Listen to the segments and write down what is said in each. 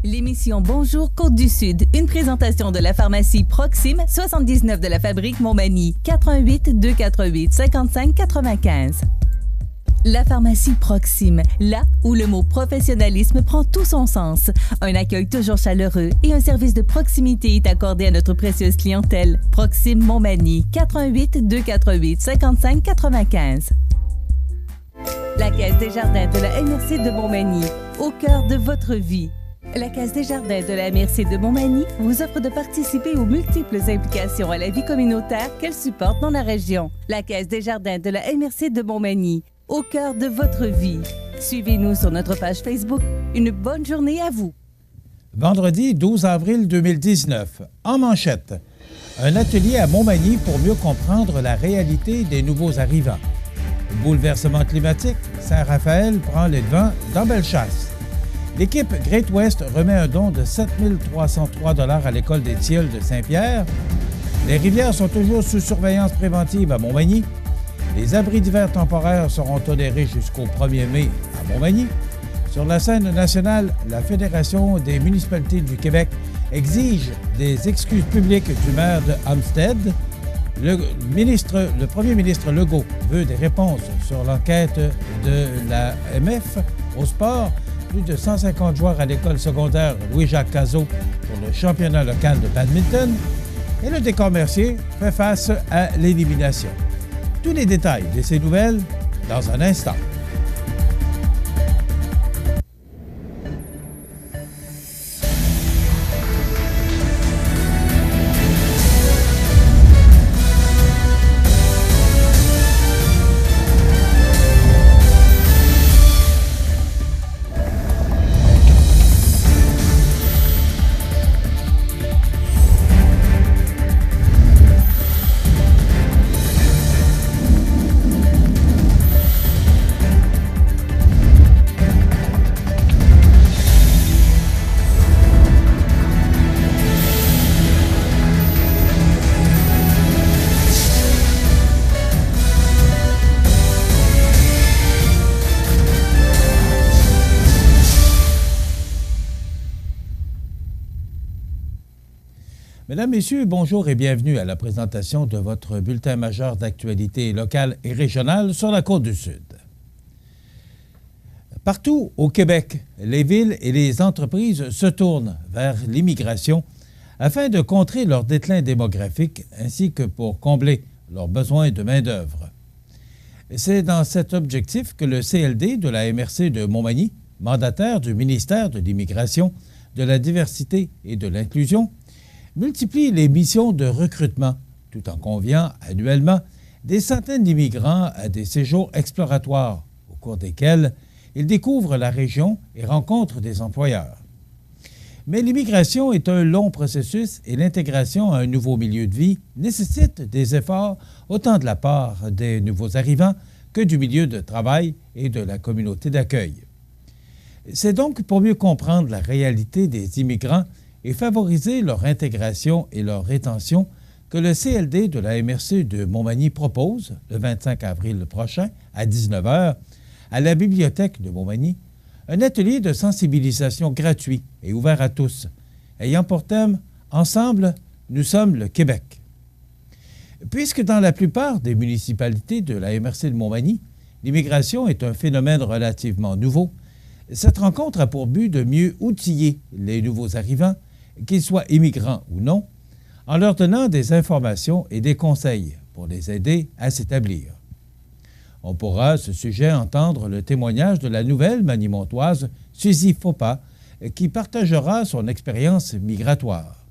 L'émission Bonjour Côte-du-Sud, une présentation de la pharmacie Proxime, 79 de la Fabrique Montmagny, 88 248 55 95. La pharmacie Proxime, là où le mot professionnalisme prend tout son sens. Un accueil toujours chaleureux et un service de proximité est accordé à notre précieuse clientèle. Proxime Montmagny, 88 248 55 95. La Caisse des Jardins de la MRC de Montmagny, au cœur de votre vie. La Caisse des Jardins de la MRC de Montmagny vous offre de participer aux multiples implications à la vie communautaire qu'elle supporte dans la région. La Caisse des Jardins de la MRC de Montmagny, au cœur de votre vie. Suivez-nous sur notre page Facebook. Une bonne journée à vous. Vendredi 12 avril 2019, en manchette, un atelier à Montmagny pour mieux comprendre la réalité des nouveaux arrivants. Bouleversement climatique, Saint-Raphaël prend les devants dans Bellechasse. L'équipe Great West remet un don de 7 303 $ à l'école des Tilleuls de Saint-Pierre. Les rivières sont toujours sous surveillance préventive à Montmagny. Les abris d'hiver temporaires seront tolérés jusqu'au 1er mai à Montmagny. Sur la scène nationale, la Fédération des municipalités du Québec exige des excuses publiques du maire de Hampstead. Le premier ministre Legault veut des réponses sur l'enquête de la MF au sport. Plus de 150 joueurs à l'école secondaire Louis-Jacques Cazot pour le championnat local de badminton. Et le décor Mercier fait face à l'élimination. Tous les détails de ces nouvelles dans un instant. Mesdames, Messieurs, bonjour et bienvenue à la présentation de votre bulletin majeur d'actualité locale et régionale sur la Côte-du-Sud. Partout au Québec, les villes et les entreprises se tournent vers l'immigration afin de contrer leur déclin démographique ainsi que pour combler leurs besoins de main-d'œuvre. C'est dans cet objectif que le CLD de la MRC de Montmagny, mandataire du ministère de l'Immigration, de la Diversité et de l'Inclusion, multiplie les missions de recrutement, tout en conviant annuellement des centaines d'immigrants à des séjours exploratoires, au cours desquels ils découvrent la région et rencontrent des employeurs. Mais l'immigration est un long processus et l'intégration à un nouveau milieu de vie nécessite des efforts autant de la part des nouveaux arrivants que du milieu de travail et de la communauté d'accueil. C'est donc pour mieux comprendre la réalité des immigrants et favoriser leur intégration et leur rétention que le CLD de la MRC de Montmagny propose, le 25 avril prochain, à 19h, à la bibliothèque de Montmagny, un atelier de sensibilisation gratuit et ouvert à tous, ayant pour thème « Ensemble, nous sommes le Québec ». Puisque dans la plupart des municipalités de la MRC de Montmagny, l'immigration est un phénomène relativement nouveau, cette rencontre a pour but de mieux outiller les nouveaux arrivants, qu'ils soient immigrants ou non, en leur donnant des informations et des conseils pour les aider à s'établir. On pourra à ce sujet entendre le témoignage de la nouvelle Manimontoise Suzy Fopa, qui partagera son expérience migratoire.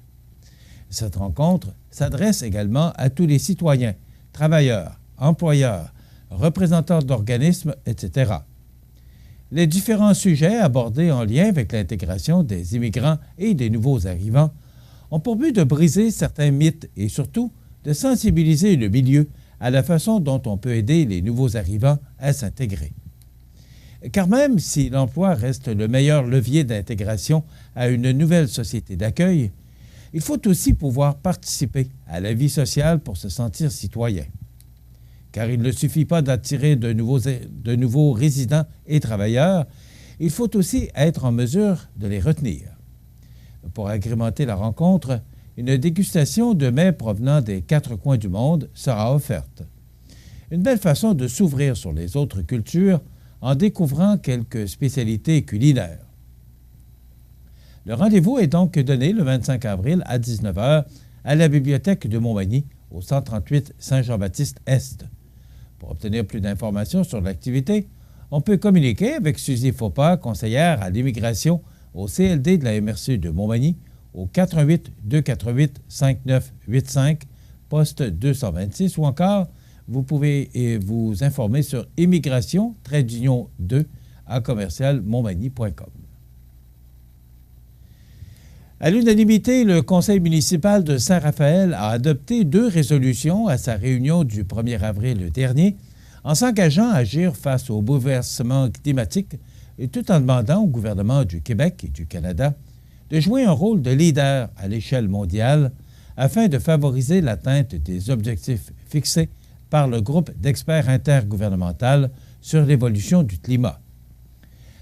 Cette rencontre s'adresse également à tous les citoyens, travailleurs, employeurs, représentants d'organismes, etc. Les différents sujets abordés en lien avec l'intégration des immigrants et des nouveaux arrivants ont pour but de briser certains mythes et surtout de sensibiliser le milieu à la façon dont on peut aider les nouveaux arrivants à s'intégrer. Car même si l'emploi reste le meilleur levier d'intégration à une nouvelle société d'accueil, il faut aussi pouvoir participer à la vie sociale pour se sentir citoyen. Car il ne suffit pas d'attirer de nouveaux résidents et travailleurs, il faut aussi être en mesure de les retenir. Pour agrémenter la rencontre, une dégustation de mets provenant des 4 coins du monde sera offerte. Une belle façon de s'ouvrir sur les autres cultures en découvrant quelques spécialités culinaires. Le rendez-vous est donc donné le 25 avril à 19 h à la bibliothèque de Montmagny, au 138 Saint-Jean-Baptiste-Est. Pour obtenir plus d'informations sur l'activité, on peut communiquer avec Suzy Faupas, conseillère à l'immigration au CLD de la MRC de Montmagny, au 418-248-5985, poste 226, ou encore vous pouvez vous informer sur immigration-2@commercialmontmagny.com. À l'unanimité, le conseil municipal de Saint-Raphaël a adopté 2 résolutions à sa réunion du 1er avril dernier en s'engageant à agir face au bouleversement climatique et tout en demandant au gouvernement du Québec et du Canada de jouer un rôle de leader à l'échelle mondiale afin de favoriser l'atteinte des objectifs fixés par le groupe d'experts intergouvernemental sur l'évolution du climat.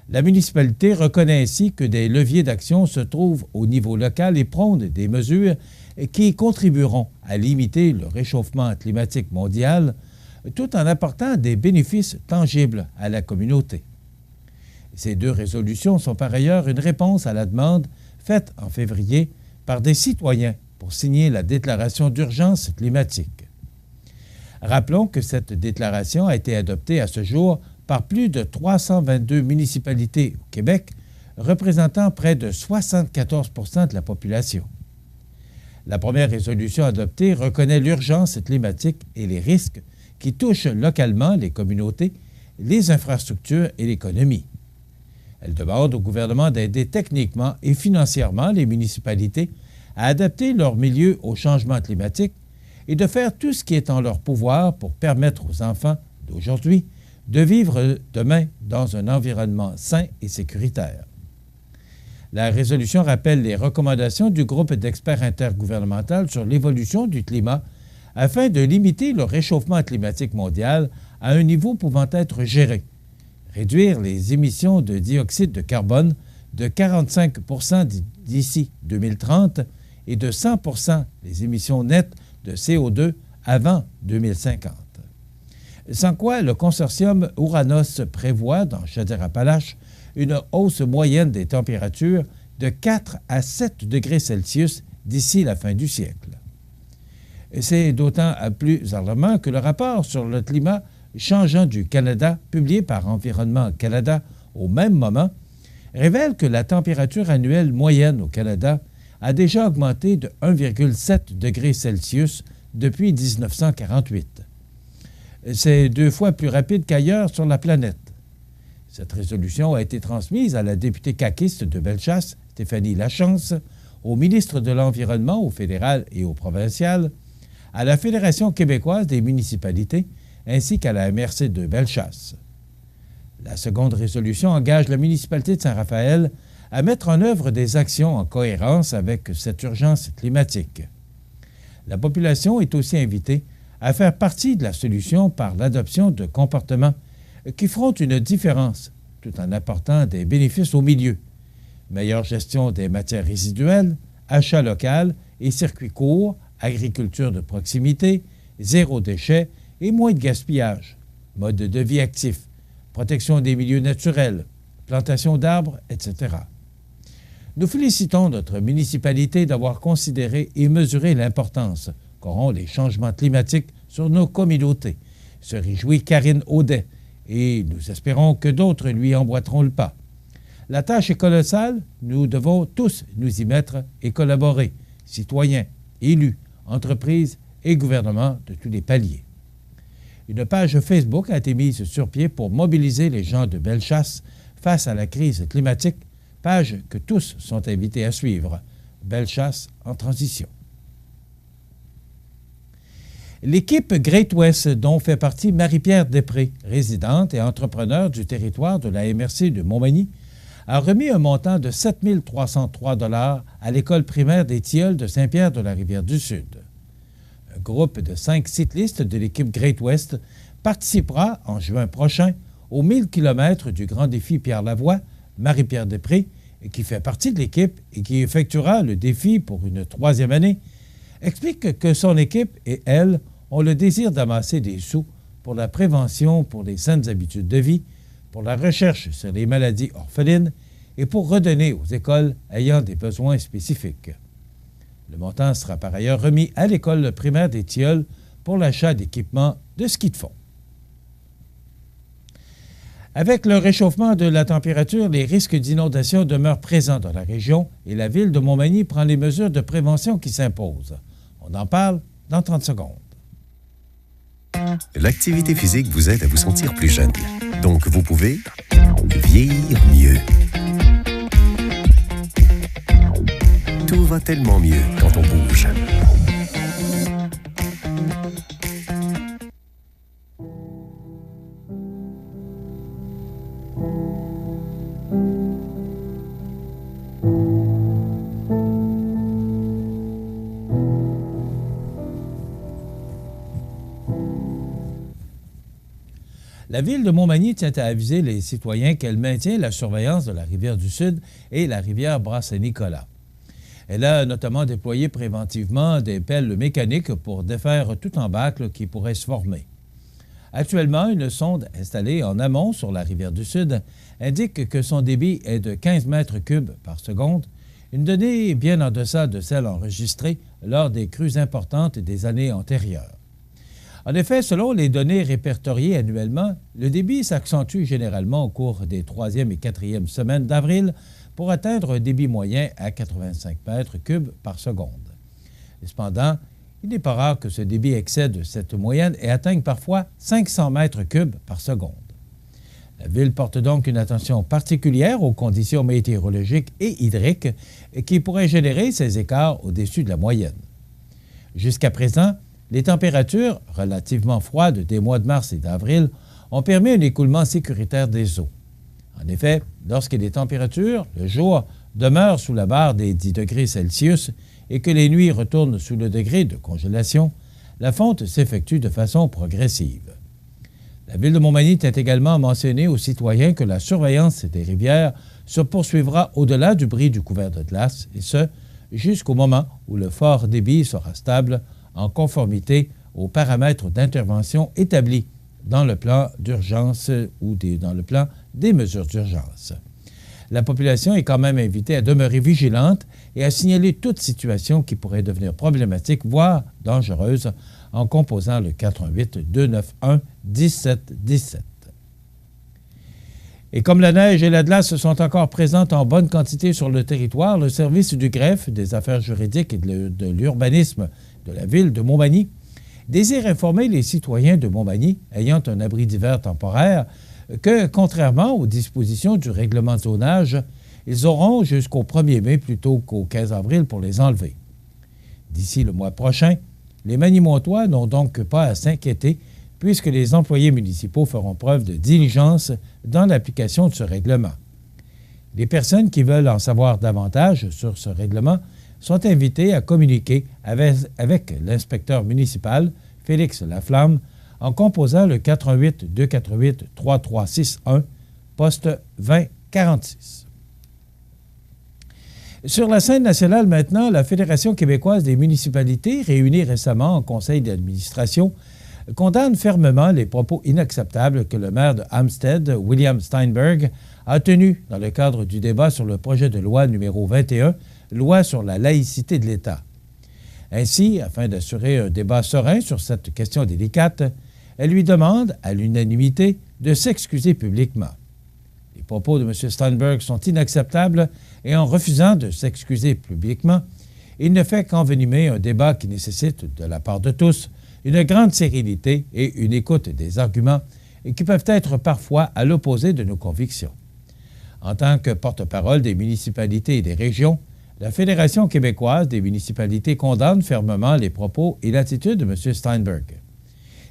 La municipalité reconnaît ainsi que des leviers d'action se trouvent au niveau local et prône des mesures qui contribueront à limiter le réchauffement climatique mondial tout en apportant des bénéfices tangibles à la communauté. Ces 2 résolutions sont par ailleurs une réponse à la demande faite en février par des citoyens pour signer la déclaration d'urgence climatique. Rappelons que cette déclaration a été adoptée à ce jour par plus de 322 municipalités au Québec, représentant près de 74 % de la population. La première résolution adoptée reconnaît l'urgence climatique et les risques qui touchent localement les communautés, les infrastructures et l'économie. Elle demande au gouvernement d'aider techniquement et financièrement les municipalités à adapter leur milieu au changement climatique et de faire tout ce qui est en leur pouvoir pour permettre aux enfants d'aujourd'hui de vivre demain dans un environnement sain et sécuritaire. La résolution rappelle les recommandations du groupe d'experts intergouvernemental sur l'évolution du climat afin de limiter le réchauffement climatique mondial à un niveau pouvant être géré, réduire les émissions de dioxyde de carbone de 45 % d'ici 2030 et de 100 % les émissions nettes de CO2 avant 2050. Sans quoi, le consortium Ouranos prévoit, dans Chaudière-Appalaches, une hausse moyenne des températures de 4 à 7 degrés Celsius d'ici la fin du siècle. C'est d'autant plus alarmant que le rapport sur le climat changeant du Canada, publié par Environnement Canada au même moment, révèle que la température annuelle moyenne au Canada a déjà augmenté de 1,7 degrés Celsius depuis 1948. C'est 2 fois plus rapide qu'ailleurs sur la planète. Cette résolution a été transmise à la députée caquiste de Bellechasse, Stéphanie Lachance, au ministre de l'Environnement au fédéral et au provincial, à la Fédération québécoise des municipalités, ainsi qu'à la MRC de Bellechasse. La seconde résolution engage la municipalité de Saint-Raphaël à mettre en œuvre des actions en cohérence avec cette urgence climatique. La population est aussi invitée à faire partie de la solution par l'adoption de comportements qui feront une différence tout en apportant des bénéfices au milieu. Meilleure gestion des matières résiduelles, achat local et circuits courts, agriculture de proximité, zéro déchet et moins de gaspillage, mode de vie actif, protection des milieux naturels, plantation d'arbres, etc. Nous félicitons notre municipalité d'avoir considéré et mesuré l'importance qu'auront les changements climatiques sur nos communautés, se réjouit Karine Audet, et nous espérons que d'autres lui emboîteront le pas. La tâche est colossale, nous devons tous nous y mettre et collaborer, citoyens, élus, entreprises et gouvernements de tous les paliers. Une page Facebook a été mise sur pied pour mobiliser les gens de Bellechasse face à la crise climatique, page que tous sont invités à suivre. Bellechasse en transition. L'équipe Great West, dont fait partie Marie-Pierre Després, résidente et entrepreneur du territoire de la MRC de Montmagny, a remis un montant de 7 303 $ à l'école primaire des Tilleuls de Saint-Pierre-de-la-Rivière-du-Sud. Un groupe de 5 cyclistes de l'équipe Great West participera en juin prochain aux 1000 km du Grand Défi Pierre-Lavoie, Marie-Pierre Després et qui fait partie de l'équipe et qui effectuera le défi pour une 3e année, explique que son équipe et elle ont le désir d'amasser des sous pour la prévention pour les saines habitudes de vie, pour la recherche sur les maladies orphelines et pour redonner aux écoles ayant des besoins spécifiques. Le montant sera par ailleurs remis à l'école primaire des Tilleuls pour l'achat d'équipements de ski de fond. Avec le réchauffement de la température, les risques d'inondation demeurent présents dans la région et la ville de Montmagny prend les mesures de prévention qui s'imposent. On en parle dans 30 secondes. L'activité physique vous aide à vous sentir plus jeune. Donc, vous pouvez vieillir mieux. Tout va tellement mieux quand on bouge. La ville de Montmagny tient à aviser les citoyens qu'elle maintient la surveillance de la rivière du Sud et la rivière Bras-Saint-Nicolas. Elle a notamment déployé préventivement des pelles mécaniques pour défaire tout embâcle qui pourrait se former. Actuellement, une sonde installée en amont sur la rivière du Sud indique que son débit est de 15 mètres cubes par seconde, une donnée bien en deçà de celle enregistrée lors des crues importantes des années antérieures. En effet, selon les données répertoriées annuellement, le débit s'accentue généralement au cours des 3e et 4e semaines d'avril pour atteindre un débit moyen à 85 mètres cubes par seconde. Cependant, il n'est pas rare que ce débit excède cette moyenne et atteigne parfois 500 mètres cubes par seconde. La ville porte donc une attention particulière aux conditions météorologiques et hydriques qui pourraient générer ces écarts au-dessus de la moyenne. Jusqu'à présent, les températures relativement froides des mois de mars et d'avril ont permis un écoulement sécuritaire des eaux. En effet, lorsque les températures, le jour, demeurent sous la barre des 10 degrés Celsius et que les nuits retournent sous le degré de congélation, la fonte s'effectue de façon progressive. La ville de Montmagny tient également mentionné aux citoyens que la surveillance des rivières se poursuivra au-delà du bris du couvert de glace, et ce, jusqu'au moment où le fort débit sera stable en conformité aux paramètres d'intervention établis dans le plan d'urgence ou dans le plan des mesures d'urgence. La population est quand même invitée à demeurer vigilante et à signaler toute situation qui pourrait devenir problématique, voire dangereuse, en composant le 418-291-1717. Et comme la neige et la glace sont encore présentes en bonne quantité sur le territoire, le service du greffe, des affaires juridiques et de l'urbanisme de la ville de Montmagny désire informer les citoyens de Montmagny ayant un abri d'hiver temporaire que, contrairement aux dispositions du règlement de zonage, ils auront jusqu'au 1er mai plutôt qu'au 15 avril pour les enlever. D'ici le mois prochain, les Magny-Montois n'ont donc pas à s'inquiéter puisque les employés municipaux feront preuve de diligence dans l'application de ce règlement. Les personnes qui veulent en savoir davantage sur ce règlement sont invitées à communiquer avec l'inspecteur municipal, Félix Laflamme, en composant le 418-248-3361, poste 2046. Sur la scène nationale maintenant, la Fédération québécoise des municipalités, réunie récemment en conseil d'administration, condamne fermement les propos inacceptables que le maire de Hampstead, William Steinberg, a tenus dans le cadre du débat sur le projet de loi numéro 21, loi sur la laïcité de l'État. Ainsi, afin d'assurer un débat serein sur cette question délicate, elle lui demande, à l'unanimité, de s'excuser publiquement. Les propos de M. Steinberg sont inacceptables et en refusant de s'excuser publiquement, il ne fait qu'envenimer un débat qui nécessite, de la part de tous, une grande sérénité et une écoute des arguments et qui peuvent être parfois à l'opposé de nos convictions. En tant que porte-parole des municipalités et des régions, la Fédération québécoise des municipalités condamne fermement les propos et l'attitude de M. Steinberg.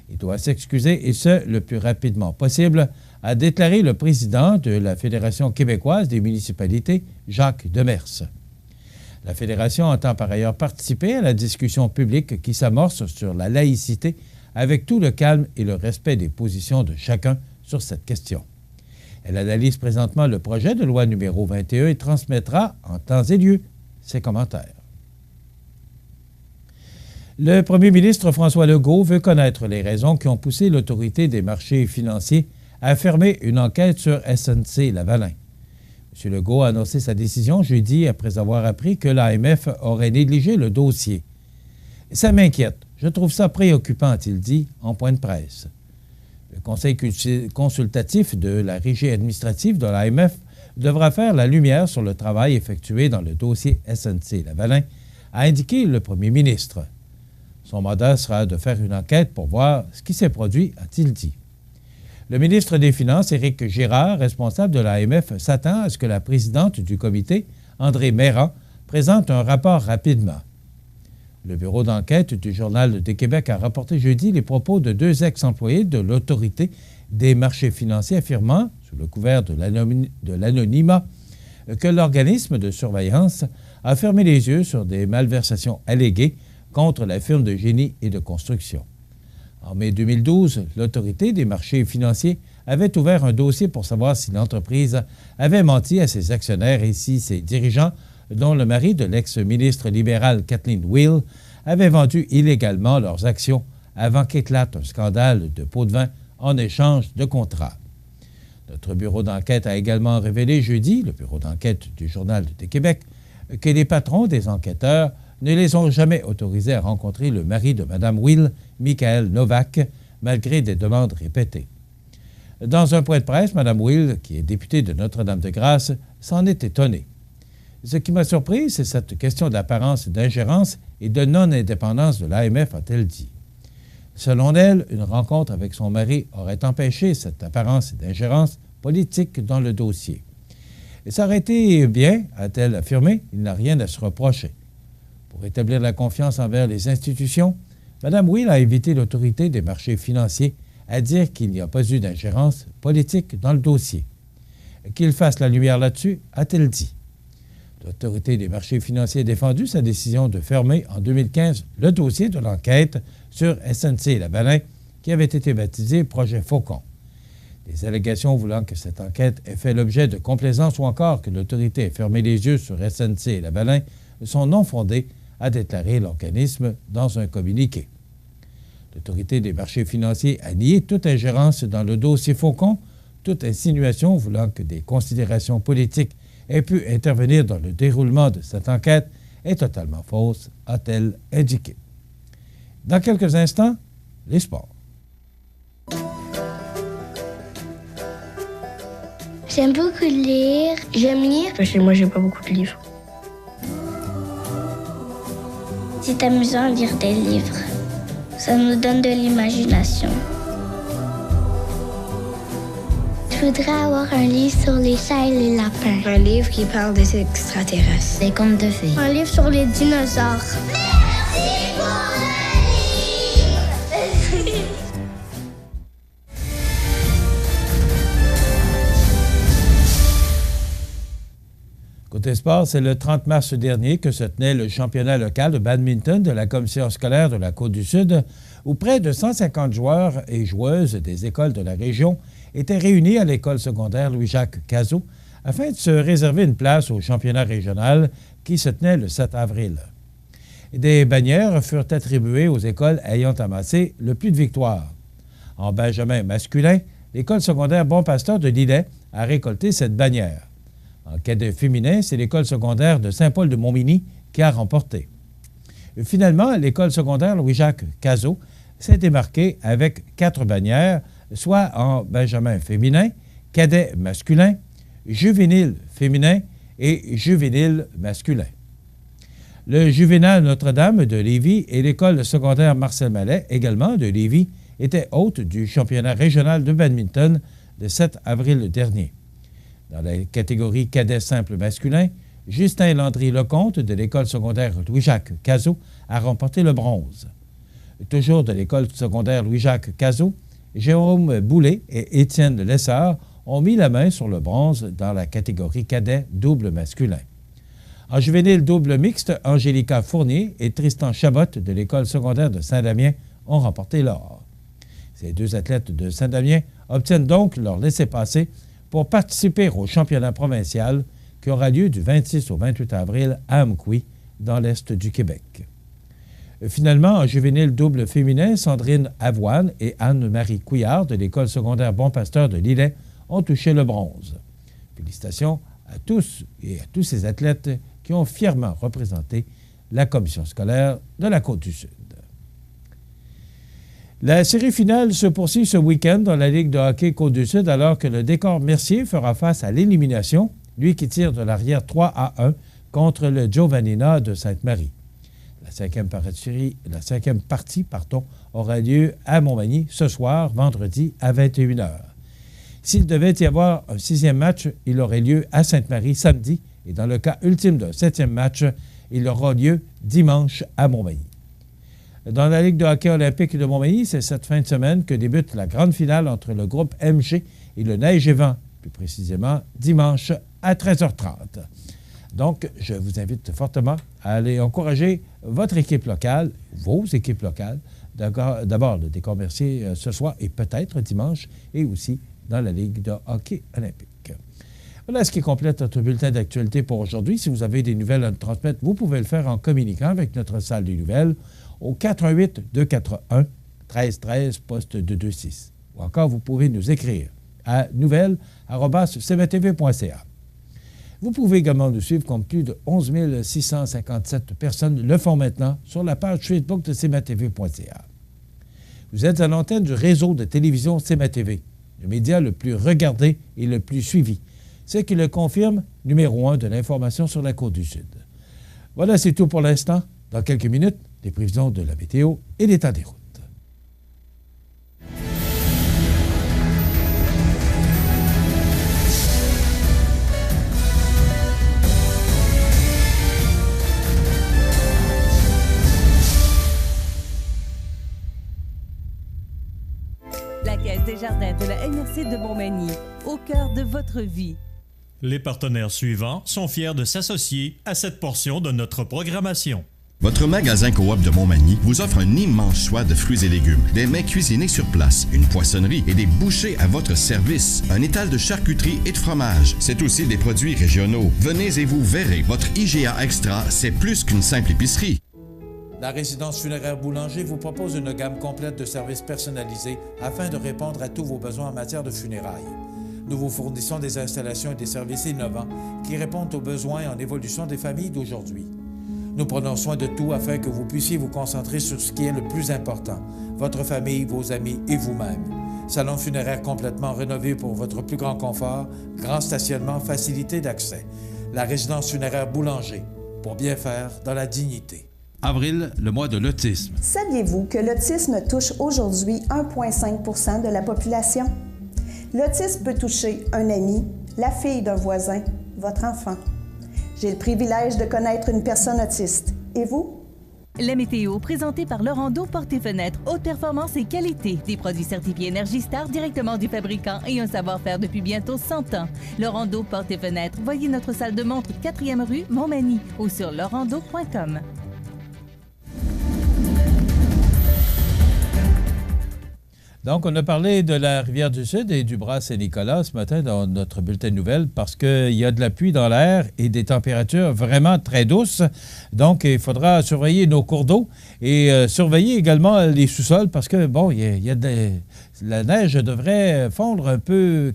Il doit s'excuser, et ce, le plus rapidement possible, a déclaré le président de la Fédération québécoise des municipalités, Jacques Demers. La Fédération entend par ailleurs participer à la discussion publique qui s'amorce sur la laïcité avec tout le calme et le respect des positions de chacun sur cette question. Elle analyse présentement le projet de loi numéro 21 et transmettra en temps et lieu ses commentaires. Le premier ministre François Legault veut connaître les raisons qui ont poussé l'Autorité des marchés financiers à fermer une enquête sur SNC-Lavalin. M. Legault a annoncé sa décision jeudi après avoir appris que l'AMF aurait négligé le dossier. « Ça m'inquiète. Je trouve ça préoccupant », a-t-il dit en point de presse. Le Conseil consultatif de la régie administrative de l'AMF devra faire la lumière sur le travail effectué dans le dossier SNC-Lavalin, a indiqué le premier ministre. Son mandat sera de faire une enquête pour voir ce qui s'est produit, a-t-il dit. Le ministre des Finances, Éric Girard, responsable de l'AMF, s'attend à ce que la présidente du comité, André Meyran, présente un rapport rapidement. Le bureau d'enquête du Journal de Québec a rapporté jeudi les propos de 2 ex-employés de l'Autorité des marchés financiers affirmant, sous le couvert de l'anonymat, que l'organisme de surveillance a fermé les yeux sur des malversations alléguées contre la firme de génie et de construction. En mai 2012, l'Autorité des marchés financiers avait ouvert un dossier pour savoir si l'entreprise avait menti à ses actionnaires et si ses dirigeants, dont le mari de l'ex-ministre libéral Kathleen Wheal, avaient vendu illégalement leurs actions avant qu'éclate un scandale de pots de vin en échange de contrats. Notre bureau d'enquête a également révélé jeudi, le bureau d'enquête du Journal de Québec, que les patrons des enquêteurs ne les ont jamais autorisés à rencontrer le mari de Mme Wheal, Michael Novak, malgré des demandes répétées. Dans un point de presse, Mme Wheal, qui est députée de Notre-Dame-de-Grâce, s'en est étonnée. Ce qui m'a surpris, c'est cette question d'apparence d'ingérence et de non-indépendance de l'AMF, a-t-elle dit. Selon elle, une rencontre avec son mari aurait empêché cette apparence d'ingérence politique dans le dossier. Et ça aurait été bien, a-t-elle affirmé, il n'a rien à se reprocher. Pour rétablir la confiance envers les institutions, Mme Wheal a invité l'Autorité des marchés financiers à dire qu'il n'y a pas eu d'ingérence politique dans le dossier. Qu'il fasse la lumière là-dessus, a-t-elle dit. L'Autorité des marchés financiers a défendu sa décision de fermer en 2015 le dossier de l'enquête sur SNC-Lavalin qui avait été baptisé Projet Faucon. Les allégations voulant que cette enquête ait fait l'objet de complaisance ou encore que l'Autorité ait fermé les yeux sur SNC-Lavalin sont non fondées, a déclaré l'organisme dans un communiqué. L'Autorité des marchés financiers a nié toute ingérence dans le dossier Faucon, toute insinuation voulant que des considérations politiques aient pu intervenir dans le déroulement de cette enquête est totalement fausse, a-t-elle indiqué. Dans quelques instants, les sports. J'aime beaucoup lire. J'aime lire. Chez moi, j'ai pas beaucoup de livres. C'est amusant de lire des livres. Ça nous donne de l'imagination. Je voudrais avoir un livre sur les chats et les lapins. Un livre qui parle des extraterrestres. Des contes de fées. Un livre sur les dinosaures. Merci pour le livre! Côté sport, c'est le 30 mars dernier que se tenait le championnat local de badminton de la commission scolaire de la Côte-du-Sud, où près de 150 joueurs et joueuses des écoles de la région étaient réunis à l'école secondaire Louis-Jacques Cazot afin de se réserver une place au championnat régional qui se tenait le 7 avril. Des bannières furent attribuées aux écoles ayant amassé le plus de victoires. En benjamin masculin, l'école secondaire Bon Pasteur de Lillet a récolté cette bannière. En cadet féminin, c'est l'école secondaire de Saint-Paul-de-Montmagny qui a remporté. Finalement, l'école secondaire Louis-Jacques Cazot s'est démarquée avec 4 bannières, soit en benjamin féminin, cadet masculin, juvénile féminin et juvénile masculin. Le juvénal Notre-Dame de Lévis et l'école secondaire Marcel Mallet, également de Lévis, étaient hôtes du championnat régional de badminton le 7 avril dernier. Dans la catégorie cadet simple masculin, Justin Landry-Lecomte de l'école secondaire Louis-Jacques Cazot a remporté le bronze. Toujours de l'école secondaire Louis-Jacques Cazot, Jérôme Boulet et Étienne Lessard ont mis la main sur le bronze dans la catégorie cadet double masculin. En juvénile double mixte, Angélica Fournier et Tristan Chabot de l'école secondaire de Saint-Damien ont remporté l'or. Ces 2 athlètes de Saint-Damien obtiennent donc leur laissez-passer pour participer au championnat provincial qui aura lieu du 26 au 28 avril à Amqui, dans l'est du Québec. Finalement, en juvénile double féminin, Sandrine Avoine et Anne-Marie Couillard de l'École secondaire Bon Pasteur de Lillet ont touché le bronze. Félicitations à tous et à tous ces athlètes qui ont fièrement représenté la commission scolaire de la Côte-du-Sud. La série finale se poursuit ce week-end dans la Ligue de hockey Côte-du-Sud alors que le Décor Mercier fera face à l'élimination, lui qui tire de l'arrière 3-1 contre le Giovannina de Sainte-Marie. La cinquième partie aura lieu à Montmagny ce soir, vendredi à 21h. S'il devait y avoir un sixième match, il aurait lieu à Sainte-Marie samedi et dans le cas ultime d'un septième match, il aura lieu dimanche à Montmagny. Dans la Ligue de hockey olympique de Montmagny, c'est cette fin de semaine que débute la grande finale entre le groupe MG et le Neige et Vent, plus précisément dimanche à 13h30. Donc, je vous invite fortement à aller encourager votre équipe locale, vos équipes locales, d'abord le Décor Mercier ce soir et peut-être dimanche, et aussi dans la Ligue de hockey olympique. Voilà ce qui complète notre bulletin d'actualité pour aujourd'hui. Si vous avez des nouvelles à nous transmettre, vous pouvez le faire en communiquant avec notre salle des nouvelles au 418-241-1313, poste 226. Ou encore, vous pouvez nous écrire à nouvelles@cmatv.ca. Vous pouvez également nous suivre comme plus de 11 657 personnes le font maintenant sur la page Facebook de cmatv.ca. Vous êtes à l'antenne du réseau de télévision CMA-TV, le média le plus regardé et le plus suivi. C'est qui le confirme, numéro 1 de l'information sur la Côte-du-Sud. Voilà, c'est tout pour l'instant. Dans quelques minutes, les prévisions de la météo et l'état des routes. La Caisse des Jardins de la MRC de Montmagny, au cœur de votre vie. Les partenaires suivants sont fiers de s'associer à cette portion de notre programmation. Votre magasin Coop de Montmagny vous offre un immense choix de fruits et légumes, des mets cuisinés sur place, une poissonnerie et des bouchers à votre service, un étal de charcuterie et de fromage. C'est aussi des produits régionaux. Venez et vous verrez, votre IGA Extra, c'est plus qu'une simple épicerie. La résidence funéraire Boulanger vous propose une gamme complète de services personnalisés afin de répondre à tous vos besoins en matière de funérailles. Nous vous fournissons des installations et des services innovants qui répondent aux besoins en évolution des familles d'aujourd'hui. Nous prenons soin de tout afin que vous puissiez vous concentrer sur ce qui est le plus important, votre famille, vos amis et vous-même. Salon funéraire complètement rénové pour votre plus grand confort, grand stationnement, facilité d'accès. La résidence funéraire Boulanger, pour bien faire dans la dignité. Avril, le mois de l'autisme. Saviez-vous que l'autisme touche aujourd'hui 1,5 % de la population? L'autisme peut toucher un ami, la fille d'un voisin, votre enfant. J'ai le privilège de connaître une personne autiste. Et vous? La météo, présentée par Laurando Portes et Fenêtres, haute performance et qualité. Des produits certifiés Énergie Star directement du fabricant et un savoir-faire depuis bientôt 100 ans. Laurando Portes et Fenêtres, voyez notre salle de montre 4e rue Montmagny ou sur laurando.com. Donc, on a parlé de la Rivière-du-Sud et du Bras Saint-Nicolas ce matin dans notre bulletin de nouvelles parce qu'il y a de la pluie dans l'air et des températures vraiment très douces. Donc, il faudra surveiller nos cours d'eau et surveiller également les sous-sols parce que, bon, la neige devrait fondre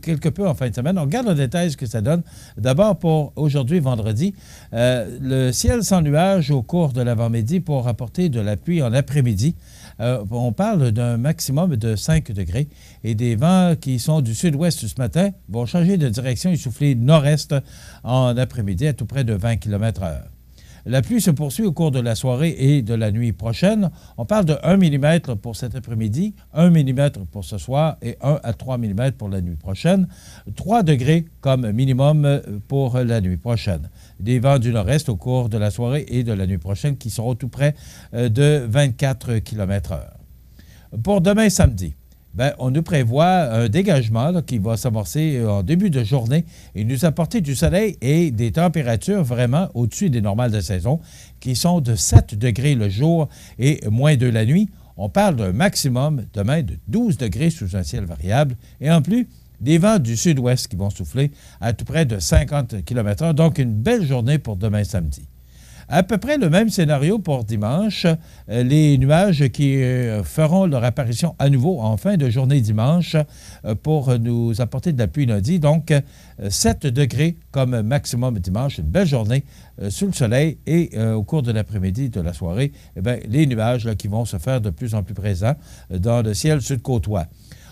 quelque peu en fin de semaine. On regarde en détail ce que ça donne. D'abord, pour aujourd'hui, vendredi, le ciel sans nuages au cours de l'avant-midi pour apporter de la pluie en après-midi. On parle d'un maximum de 5 degrés et des vents qui sont du sud-ouest ce matin vont changer de direction et souffler nord-est en après-midi à tout près de 20 km/h. La pluie se poursuit au cours de la soirée et de la nuit prochaine. On parle de 1 mm pour cet après-midi, 1 mm pour ce soir et 1 à 3 mm pour la nuit prochaine. 3 degrés comme minimum pour la nuit prochaine. Des vents du nord-est au cours de la soirée et de la nuit prochaine qui seront tout près de 24 km/h. Pour demain samedi, on nous prévoit un dégagement qui va s'amorcer en début de journée et nous apporter du soleil et des températures vraiment au-dessus des normales de saison qui sont de 7 degrés le jour et moins 2 la nuit. On parle d'un maximum demain de 12 degrés sous un ciel variable et en plus, Des vents du sud-ouest qui vont souffler à tout près de 50 km/h, donc une belle journée pour demain samedi. À peu près le même scénario pour dimanche, les nuages qui feront leur apparition à nouveau en fin de journée dimanche pour nous apporter de la pluie lundi. Donc, 7 degrés comme maximum dimanche, une belle journée sous le soleil et au cours de l'après-midi, de la soirée, les nuages là, qui vont se faire de plus en plus présents dans le ciel sud-côtois.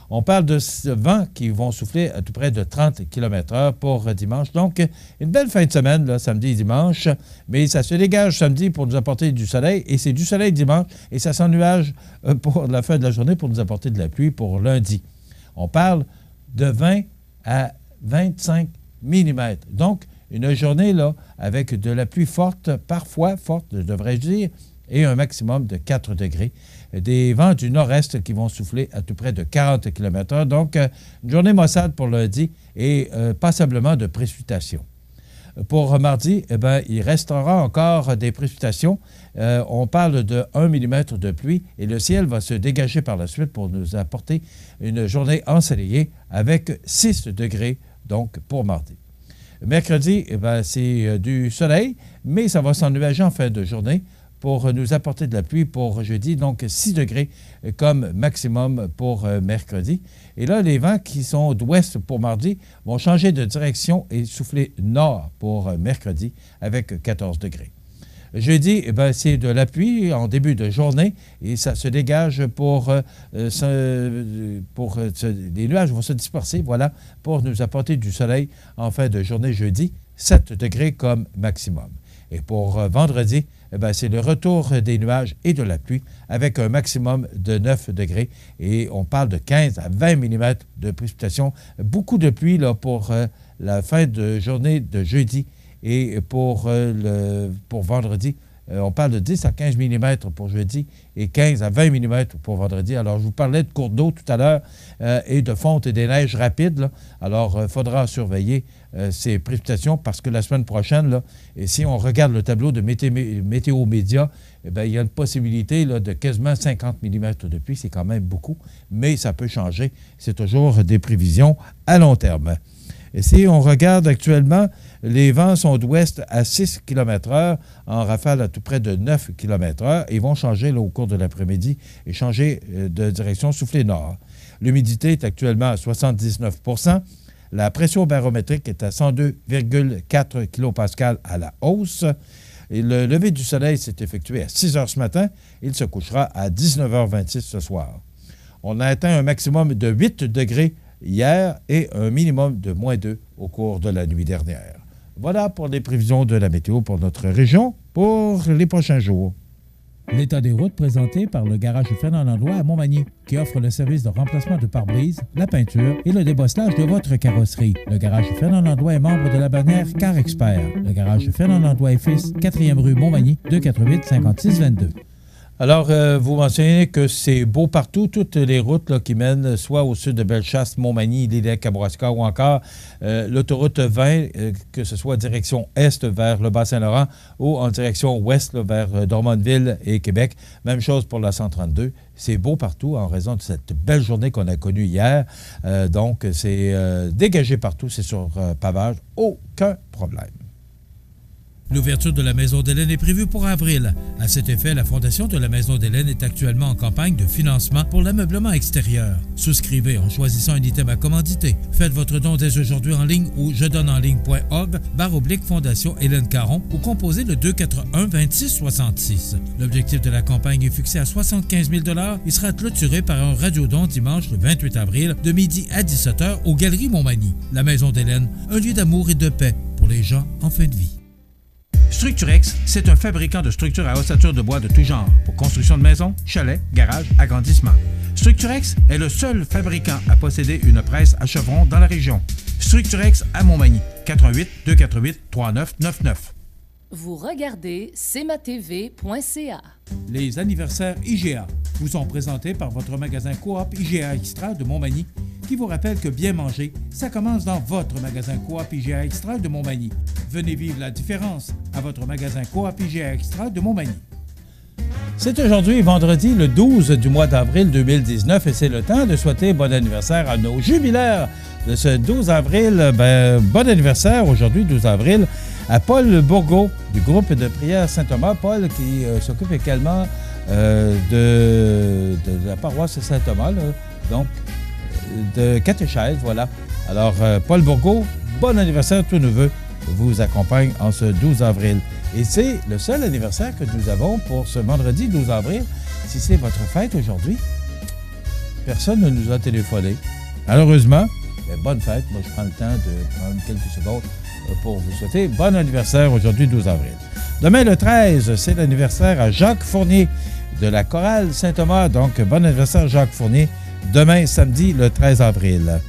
On parle de vents qui vont souffler à tout près de 30 km/h pour dimanche. Donc, une belle fin de semaine, là, samedi et dimanche, mais ça se dégage samedi pour nous apporter du soleil, et c'est du soleil dimanche, et ça s'ennuage pour la fin de la journée pour nous apporter de la pluie pour lundi. On parle de 20 à 25 mm. Donc, une journée là avec de la pluie forte, parfois forte, devrais-je dire, et un maximum de 4 degrés. Des vents du nord-est qui vont souffler à tout près de 40 km/h. Donc, une journée maussade pour lundi et passablement de précipitations. Pour mardi, il restera encore des précipitations. On parle de 1 mm de pluie et le ciel va se dégager par la suite pour nous apporter une journée ensoleillée avec 6 degrés donc pour mardi. Mercredi, c'est du soleil, mais ça va s'ennuager en fin de journée pour nous apporter de la pluie pour jeudi, donc 6 degrés comme maximum pour mercredi. Et là, les vents qui sont d'ouest pour mardi vont changer de direction et souffler nord pour mercredi avec 14 degrés. Jeudi, c'est de la pluie en début de journée et ça se dégage les nuages vont se disperser, voilà, pour nous apporter du soleil en fin de journée jeudi, 7 degrés comme maximum. Et pour vendredi, c'est le retour des nuages et de la pluie avec un maximum de 9 degrés. Et on parle de 15 à 20 mm de précipitations. Beaucoup de pluie là, pour la fin de journée de jeudi. Et pour vendredi, on parle de 10 à 15 mm pour jeudi et 15 à 20 mm pour vendredi. Alors, je vous parlais de cours d'eau tout à l'heure et de fonte et des neiges rapides. Là. Alors, il faudra surveiller ces précipitations parce que la semaine prochaine, là, et si on regarde le tableau de Météo Média, il y a une possibilité là, de quasiment 50 mm de pluie. C'est quand même beaucoup, mais ça peut changer. C'est toujours des prévisions à long terme. Et si on regarde actuellement, les vents sont d'ouest à 6 km/h, en rafale à tout près de 9 km/h. Ils vont changer là, au cours de l'après-midi et changer de direction, souffler nord. L'humidité est actuellement à 79 %. La pression barométrique est à 102,4 kPa à la hausse. Et le lever du soleil s'est effectué à 6 heures ce matin. Il se couchera à 19h26 ce soir. On a atteint un maximum de 8 degrés hier et un minimum de -2 au cours de la nuit dernière. Voilà pour les prévisions de la météo pour notre région pour les prochains jours. L'état des routes présenté par le garage Fernand Landlois à Montmagny, qui offre le service de remplacement de pare-brise, la peinture et le débosselage de votre carrosserie. Le garage Fernand Landlois est membre de la bannière Car Expert. Le garage Fernand Landlois et Fils, 4e rue Montmagny, 248-5622. Alors, vous mentionnez que c'est beau partout, toutes les routes là, qui mènent soit au sud de Bellechasse, Montmagny, Lillec, Kamouraska ou encore l'autoroute 20, que ce soit direction est vers le Bas-Saint-Laurent ou en direction ouest là, vers Drummondville et Québec. Même chose pour la 132. C'est beau partout en raison de cette belle journée qu'on a connue hier. Donc, c'est dégagé partout, c'est sur pavage, aucun problème. L'ouverture de la Maison d'Hélène est prévue pour avril. À cet effet, la Fondation de la Maison d'Hélène est actuellement en campagne de financement pour l'ameublement extérieur. Souscrivez en choisissant un item à commanditer. Faites votre don dès aujourd'hui en ligne ou jedonenligne.org/Fondation Hélène Caron ou composez le 241-2666. L'objectif de la campagne est fixé à 75 000 $ et sera clôturé par un radiodon dimanche le 28 avril de midi à 17h aux Galeries Montmagny. La Maison d'Hélène, un lieu d'amour et de paix pour les gens en fin de vie. Structurex, c'est un fabricant de structures à ossature de bois de tout genre pour construction de maisons, chalets, garages, agrandissements. Structurex est le seul fabricant à posséder une presse à chevrons dans la région. Structurex à Montmagny, 88-248-3999. Vous regardez cmatv.ca. Les anniversaires IGA vous sont présentés par votre magasin Coop IGA Extra de Montmagny, qui vous rappelle que bien manger, ça commence dans votre magasin Coop IGA Extra de Montmagny. Venez vivre la différence à votre magasin Coop IGA Extra de Montmagny. C'est aujourd'hui, vendredi, le 12 du mois d'avril 2019, et c'est le temps de souhaiter bon anniversaire à nos jubilaires de ce 12 avril. Bon anniversaire aujourd'hui, 12 avril, à Paul Bourgault du groupe de prière Saint-Thomas. Paul qui s'occupe également de la paroisse Saint-Thomas, là, donc de catéchèse, voilà. Alors, Paul Bourgault, bon anniversaire, tous nos vœux vous accompagnent en ce 12 avril. Et c'est le seul anniversaire que nous avons pour ce vendredi 12 avril. Si c'est votre fête aujourd'hui, personne ne nous a téléphoné. Malheureusement, mais bonne fête. Moi, je prends le temps de prendre quelques secondes pour vous souhaiter bon anniversaire aujourd'hui 12 avril. Demain, le 13, c'est l'anniversaire à Jacques Fournier de la chorale Saint-Thomas. Donc, bon anniversaire Jacques Fournier. Demain, samedi, le 13 avril.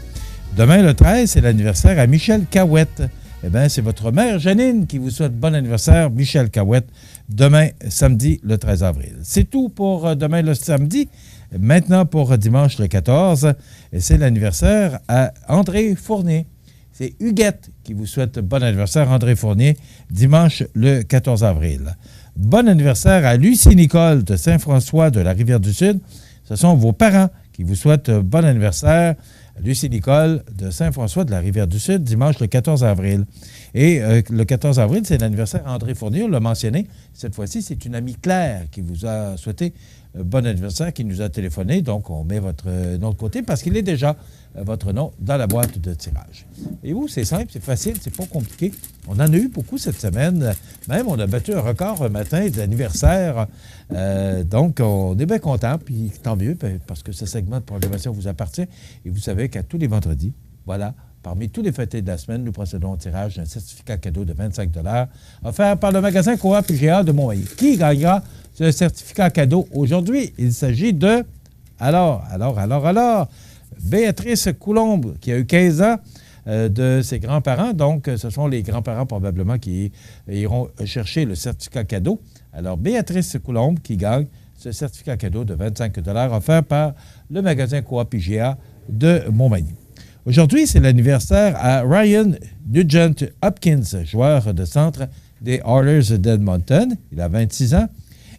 Demain, le 13, c'est l'anniversaire à Michel Cahouette. Eh bien, c'est votre mère Janine qui vous souhaite bon anniversaire, Michel Cahouette, demain, samedi, le 13 avril. C'est tout pour demain, le samedi. Maintenant, pour dimanche, le 14, c'est l'anniversaire à André Fournier. C'est Huguette qui vous souhaite bon anniversaire, André Fournier, dimanche, le 14 avril. Bon anniversaire à Lucie Nicole de Saint-François de la Rivière-du-Sud. Ce sont vos parents qui vous souhaitent bon anniversaire. Lucie Nicole de Saint-François de la Rivière-du-Sud, dimanche le 14 avril. Et le 14 avril, c'est l'anniversaire d'André Fournier, on l'a mentionné. Cette fois-ci, c'est une amie Claire qui vous a souhaité bon anniversaire, qui nous a téléphoné. Donc, on met votre nom de côté parce qu'il est déjà votre nom dans la boîte de tirage. Et vous, c'est simple, c'est facile, c'est pas compliqué. On en a eu beaucoup cette semaine. Même, on a battu un record un matin d'anniversaire. Donc, on est bien content, puis tant mieux, parce que ce segment de programmation vous appartient. Et vous savez qu'à tous les vendredis, voilà, parmi tous les fêtés de la semaine, nous procédons au tirage d'un certificat cadeau de 25 $ offert par le magasin Coop IGA de Montmagny. Qui gagnera ce certificat cadeau aujourd'hui? Il s'agit de... Alors, Béatrice Coulombe, qui a eu 15 ans de ses grands-parents. Donc, ce sont les grands-parents probablement qui iront chercher le certificat cadeau. Alors, Béatrice Coulombe qui gagne ce certificat cadeau de 25 $ offert par le magasin Coop IGA de Montmagny. Aujourd'hui, c'est l'anniversaire à Ryan Nugent Hopkins, joueur de centre des Oilers d'Edmonton. Il a 26 ans.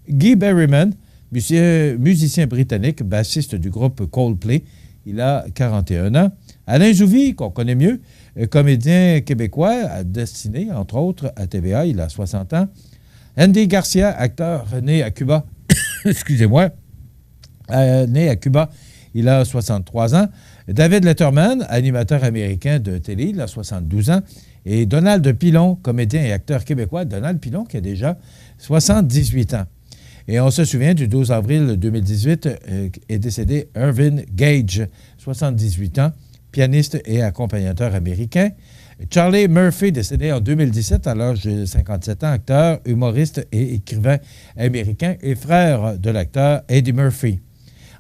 Guy Berryman, musicien britannique, bassiste du groupe Coldplay. Il a 41 ans. Alain Jouvy, qu'on connaît mieux, comédien québécois, destiné, entre autres, à TVA. Il a 60 ans. Andy Garcia, acteur né à Cuba. Excusez-moi. Né à Cuba, il a 63 ans. David Letterman, animateur américain de télé, il a 72 ans. Et Donald Pilon, comédien et acteur québécois. Donald Pilon, qui a déjà 78 ans. Et on se souvient du 12 avril 2018, est décédé Irvin Gage, 78 ans, pianiste et accompagnateur américain. Charlie Murphy, décédé en 2017 à l'âge de 57 ans, acteur, humoriste et écrivain américain et frère de l'acteur Eddie Murphy.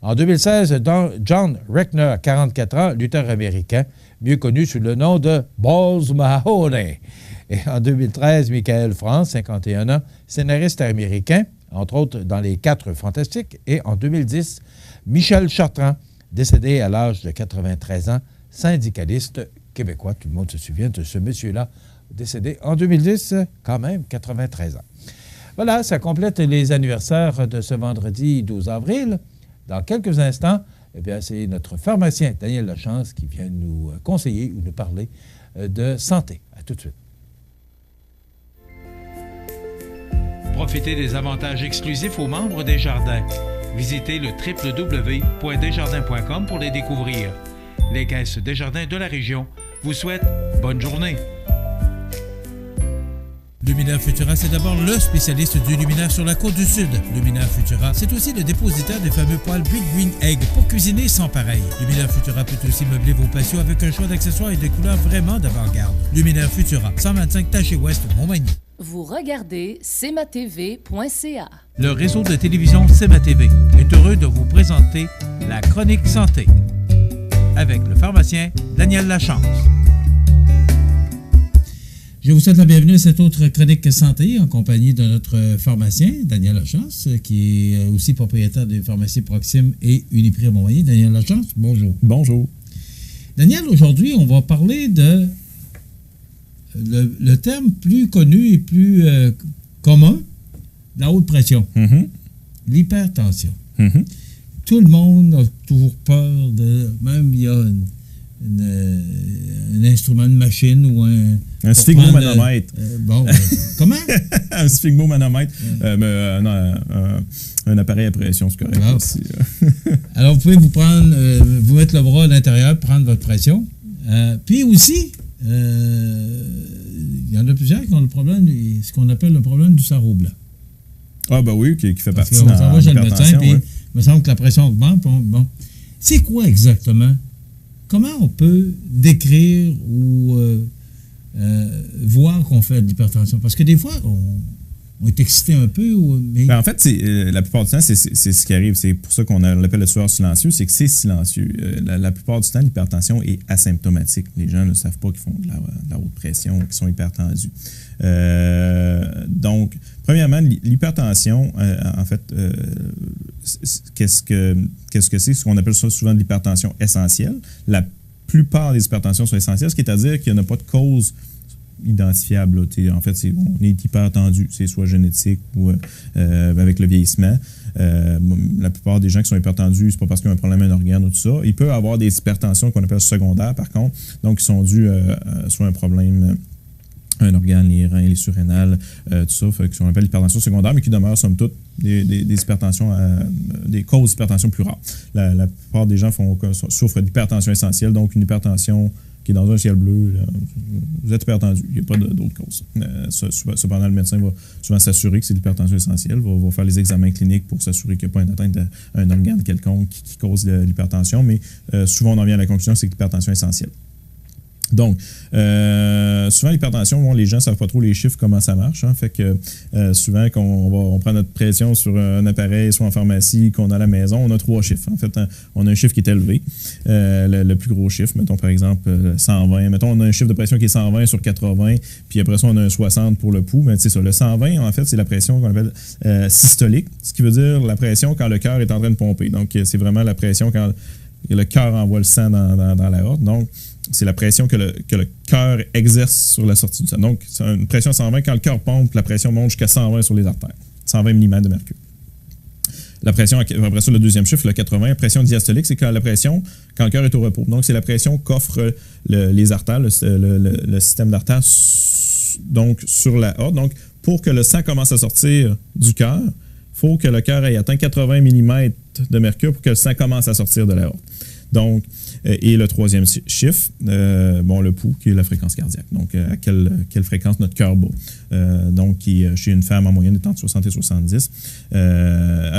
En 2016, John Reckner, 44 ans, lutteur américain, mieux connu sous le nom de Balls Mahoney. Et en 2013, Michael France, 51 ans, scénariste américain, entre autres dans Les Quatre Fantastiques. Et en 2010, Michel Chartrand, décédé à l'âge de 93 ans, syndicaliste québécois. Tout le monde se souvient de ce monsieur-là, décédé en 2010, quand même 93 ans. Voilà, ça complète les anniversaires de ce vendredi 12 avril. Dans quelques instants, eh bien, c'est notre pharmacien Daniel Lachance qui vient nous conseiller ou nous parler de santé. À tout de suite. Profitez des avantages exclusifs aux membres des Jardins. Visitez le www.desjardins.com pour les découvrir. Les caisses Desjardins de la région vous souhaitent bonne journée. Luminaire Futura, c'est d'abord le spécialiste du luminaire sur la côte du Sud. Luminaire Futura, c'est aussi le dépositaire des fameux poêles Big Green Egg pour cuisiner sans pareil. Luminaire Futura peut aussi meubler vos patios avec un choix d'accessoires et de couleurs vraiment d'avant-garde. Luminaire Futura, 125 Taché Ouest, Montmagny. Vous regardez cmatv.ca. Le réseau de télévision CMA TV est heureux de vous présenter la Chronique Santé avec le pharmacien Daniel Lachance. Je vous souhaite la bienvenue à cette autre chronique santé en compagnie de notre pharmacien, Daniel Lachance, qui est aussi propriétaire des pharmacies Proxime et Uniprix à Montmagny. Daniel Lachance, bonjour. Bonjour. Daniel, aujourd'hui, on va parler de le terme plus connu et plus commun, la haute pression. Mm-hmm. l'hypertension. Mm-hmm. Tout le monde a toujours peur de... Même il y a un instrument de machine ou un sphygmomanomètre. Comment? Un sphygmomanomètre. Un appareil à pression, c'est correct. Aussi. Alors, vous pouvez vous mettre le bras à l'intérieur, prendre votre pression. Puis aussi, il y en a plusieurs qui ont le problème, ce qu'on appelle le problème du sarrau blanc. Ah, ben oui, qui fait partie de l'hypertension. Le médecin, puis il me semble que la pression augmente. Bon. C'est quoi exactement? Comment on peut décrire ou voir qu'on fait de l'hypertension? Parce que des fois, on est excité un peu. Mais... Ben en fait, la plupart du temps, c'est ce qui arrive. C'est pour ça qu'on l'appelle le tueur silencieux, c'est que c'est silencieux. La plupart du temps, l'hypertension est asymptomatique. Les gens ne savent pas qu'ils font de la haute pression, qu'ils sont hypertendus. Donc, premièrement, l'hypertension, en fait, qu'est-ce que c'est? Ce qu'on appelle ça souvent de l'hypertension essentielle. La plupart des hypertensions sont essentielles, ce qui est à dire qu'il n'y a pas de cause identifiable. En fait, on est hypertendu, c'est soit génétique ou avec le vieillissement. La plupart des gens qui sont hypertendus, c'est pas parce qu'ils ont un problème à un organe ou tout ça. Il peut y avoir des hypertensions qu'on appelle secondaires, par contre, donc qui sont dues soit un problème un organe, les reins, les surrénales, tout ça, qu'on appelle l'hypertension secondaire, mais qui demeurent, somme toute, des hypertensions, des causes d'hypertension plus rares. La plupart des gens souffrent d'hypertension essentielle, donc une hypertension qui est dans un ciel bleu, vous êtes hypertendu. Il n'y a pas d'autre cause. Cependant, le médecin va souvent s'assurer que c'est l'hypertension essentielle, va faire les examens cliniques pour s'assurer qu'il n'y a pas une atteinte à un organe quelconque qui cause l'hypertension, mais souvent on en vient à la conclusion que c'est l'hypertension essentielle. Donc, souvent l'hypertension, les gens ne savent pas trop les chiffres, comment ça marche. Fait que souvent, quand on prend notre pression sur un appareil, soit en pharmacie, qu'on a à la maison, on a 3 chiffres. En fait, on a un chiffre qui est élevé, le plus gros chiffre, mettons par exemple 120. Mettons, on a un chiffre de pression qui est 120 sur 80, puis après ça, on a un 60 pour le pouls. Mais c'est ça, le 120, en fait, c'est la pression qu'on appelle systolique, ce qui veut dire la pression quand le cœur est en train de pomper. Donc, c'est vraiment la pression quand le cœur envoie le sang dans l'aorte. Donc, c'est la pression que le cœur exerce sur la sortie du sang. Donc, c'est une pression 120. Quand le cœur pompe, la pression monte jusqu'à 120 sur les artères. 120 mm de mercure. La pression, après ça, le deuxième chiffre, le 80, la pression diastolique, c'est quand le cœur est au repos. Donc, c'est la pression qu'offrent les artères, le système d'artères, donc sur l'aorte. Donc, pour que le sang commence à sortir du cœur, il faut que le cœur ait atteint 80 mm de mercure pour que le sang commence à sortir de l'aorte. Donc, et le troisième chiffre, le pouls, qui est la fréquence cardiaque. Donc, à quelle fréquence notre cœur bat. Donc, qui, chez une femme, en moyenne, est entre 60 et 70.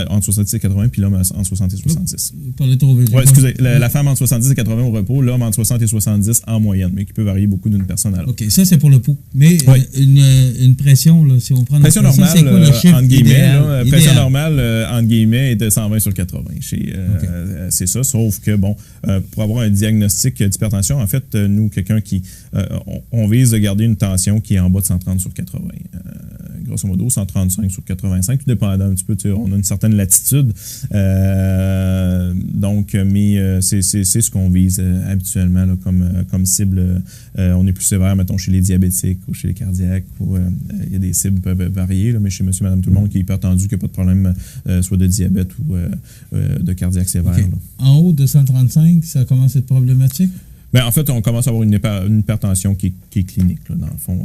Entre 70 et 80, puis l'homme entre 60 et 70. Vous parlez trop vite. Oui, excusez. La femme entre 70 et 80 au repos, l'homme entre 60 et 70 en moyenne, mais qui peut varier beaucoup d'une personne à l'autre. OK, ça, c'est pour le pouls. Mais une pression, là, si on prend pression normale, c'est quoi le chiffre entre guillemets, idéal? Pression normale, entre guillemets, est de 120 sur 80. C'est ça, sauf que, pour avoir un diagnostic d'hypertension, en fait, nous, quelqu'un qui... on vise de garder une tension qui est en bas de 130 sur 80. Grosso modo, 135 sur 85, tout dépendant un petit peu. On a une certaine latitude. Mais c'est ce qu'on vise habituellement là, comme cible. On est plus sévère, mettons, chez les diabétiques ou chez les cardiaques. Il y a des cibles qui peuvent varier, là, mais chez monsieur, madame, tout le monde qui est hypertendu, qui n'a pas de problème, soit de diabète ou de cardiaque sévère. Okay. En haut de 135, ça commence à être problématique? Bien, en fait, on commence à avoir une hypertension qui est clinique, là, dans le fond.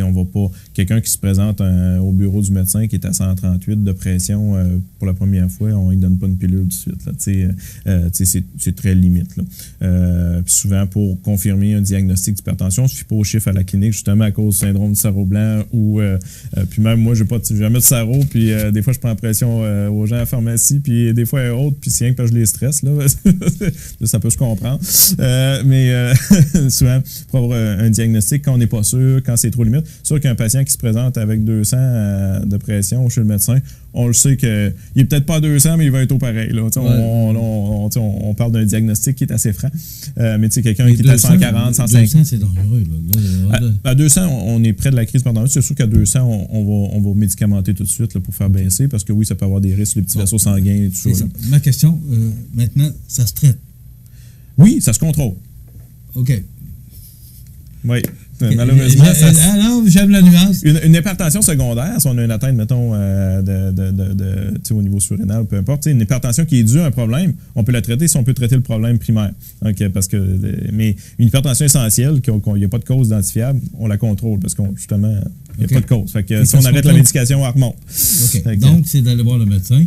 On va pas... Quelqu'un qui se présente au bureau du médecin qui est à 138 de pression pour la première fois, on ne lui donne pas une pilule tout de suite. Là, c'est très limite. Là. Puis souvent, pour confirmer un diagnostic d'hypertension, il ne suffit pas au chiffre à la clinique, justement à cause du syndrome du sarreau blanc ou... puis même, moi, je n'ai jamais de sarreau, puis des fois, je prends la pression aux gens à la pharmacie, puis des fois, autres, puis c'est rien que parce que je les stresse. Là. Ça peut se comprendre. Mais souvent, pour avoir un diagnostic, quand on n'est pas sûr, quand c'est trop limite, sûr qu'un patient qui se présente avec 200 de pression chez le médecin, on le sait qu'il n'est peut-être pas à 200, mais il va être au pareil. Là. On parle d'un diagnostic qui est assez franc. Mais quelqu'un qui est à 140, 150... 200, c'est dangereux. Là. À 200, on est près de la crise d'hypertension. C'est sûr qu'à 200, on va médicamenter tout de suite là, pour faire baisser, parce que oui, ça peut avoir des risques, les petits vaisseaux sanguins et tout ça. Ma question, maintenant, ça se traite? Oui, ça se contrôle. OK. Oui. Malheureusement, non, j'aime la nuance. Une hypertension secondaire, si on a une atteinte, mettons, au niveau surrénal, peu importe, une hypertension qui est due à un problème, on peut la traiter si on peut traiter le problème primaire. Donc, mais une hypertension essentielle, qu'il n'y a pas de cause identifiable, on la contrôle parce qu'on justement, il n'y a pas de cause. Fait que si on arrête la médication, elle remonte. Okay. Donc, c'est d'aller voir le médecin.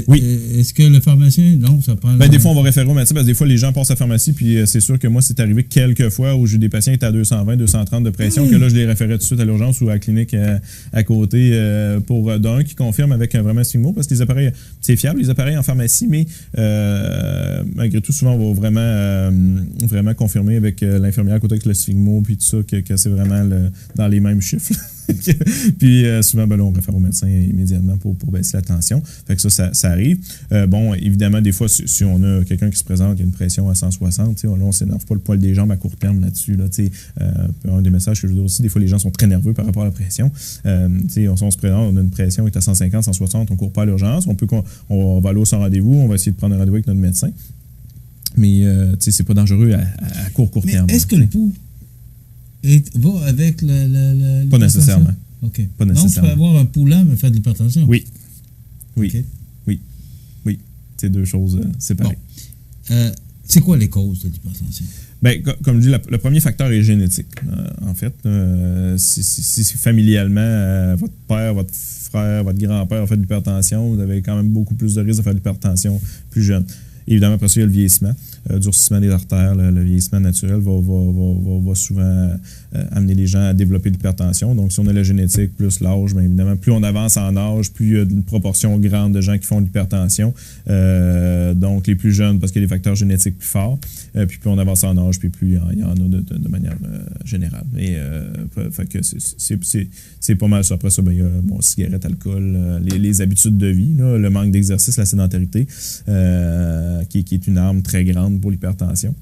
Oui. Est-ce que le pharmacien, non, ça prend... Des fois, on va référer au médecin parce que des fois, les gens passent à la pharmacie, puis c'est sûr que moi, c'est arrivé quelques fois où j'ai eu des patients qui étaient à 220, 230 de pression, que là, je les référais tout de suite à l'urgence ou à la clinique à côté pour d'un qui confirme avec vraiment un sphygmo, parce que les appareils, c'est fiable, les appareils en pharmacie, mais malgré tout, souvent, on va vraiment confirmer avec l'infirmière à côté avec le sphygmo, puis tout ça, que c'est vraiment dans les mêmes chiffres. Puis souvent, là, on réfère au médecin immédiatement pour baisser la tension. Fait que ça arrive. Évidemment, des fois, si on a quelqu'un qui se présente, qui a une pression à 160, là, on ne s'énerve pas le poil des jambes à court terme là-dessus. Là, un des messages que je veux dire aussi, des fois, les gens sont très nerveux par rapport à la pression. On se présente, on a une pression qui est à 150, 160, on ne court pas à l'urgence. On va aller au sans rendez-vous, on va essayer de prendre un rendez-vous avec notre médecin. Mais c'est pas dangereux à court terme. Est-ce que le pouls va avec le pas nécessairement. OK. Pas nécessairement. Donc, tu peux avoir un poulant mais faire de l'hypertension? Oui. Okay. Oui. C'est deux choses séparées. Bon. C'est quoi les causes de l'hypertension? Comme je dis, le premier facteur est génétique. En fait, si familialement, votre père, votre frère, votre grand-père a fait de l'hypertension, vous avez quand même beaucoup plus de risques de faire de l'hypertension plus jeune. Évidemment, après ça, il y a le vieillissement, durcissement des artères. Le vieillissement naturel va souvent amener les gens à développer l'hypertension. Donc, si on a la génétique plus l'âge, bien évidemment, plus on avance en âge, plus il y a une proportion grande de gens qui font de l'hypertension. Donc, les plus jeunes, parce qu'il y a des facteurs génétiques plus forts. Puis plus on avance en âge, puis plus il y en a de manière générale. Et fait que c'est pas mal ça. Après ça, il y a cigarette, alcool, les habitudes de vie, là, le manque d'exercice, la sédentarité. Qui est une arme très grande pour l'hypertension.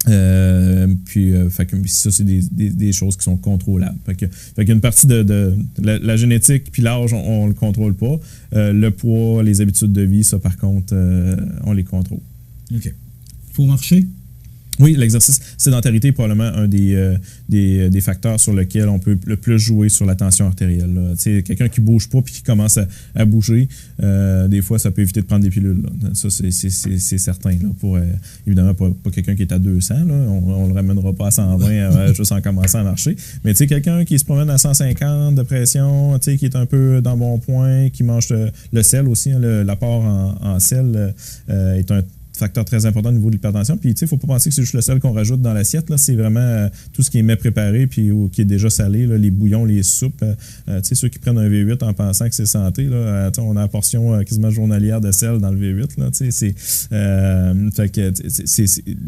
Fait que ça, c'est des choses qui sont contrôlables. Fait qu'il y a une partie de la génétique puis l'âge, on le contrôle pas. Le poids, les habitudes de vie, ça, par contre, on les contrôle. OK. Faut marcher? Oui, l'exercice. Sédentarité est probablement un des facteurs sur lesquels on peut le plus jouer sur la tension artérielle. Quelqu'un qui ne bouge pas puis qui commence à bouger, des fois, ça peut éviter de prendre des pilules. Là. Ça, c'est certain. Là, pour, évidemment, pas quelqu'un qui est à 200. Là, on ne le ramènera pas à 120 juste en commençant à marcher. Mais quelqu'un qui se promène à 150 de pression, qui est un peu dans bon point, qui mange le sel aussi, hein, l'apport en sel est un facteur très important au niveau de l'hypertension. Puis, il ne faut pas penser que c'est juste le sel qu'on rajoute dans l'assiette. Là, c'est vraiment tout ce qui est mets préparé puis qui est déjà salé, là, les bouillons, les soupes. Ceux qui prennent un V8 en pensant que c'est santé, là, on a la portion quasiment journalière de sel dans le V8. Là, fait que,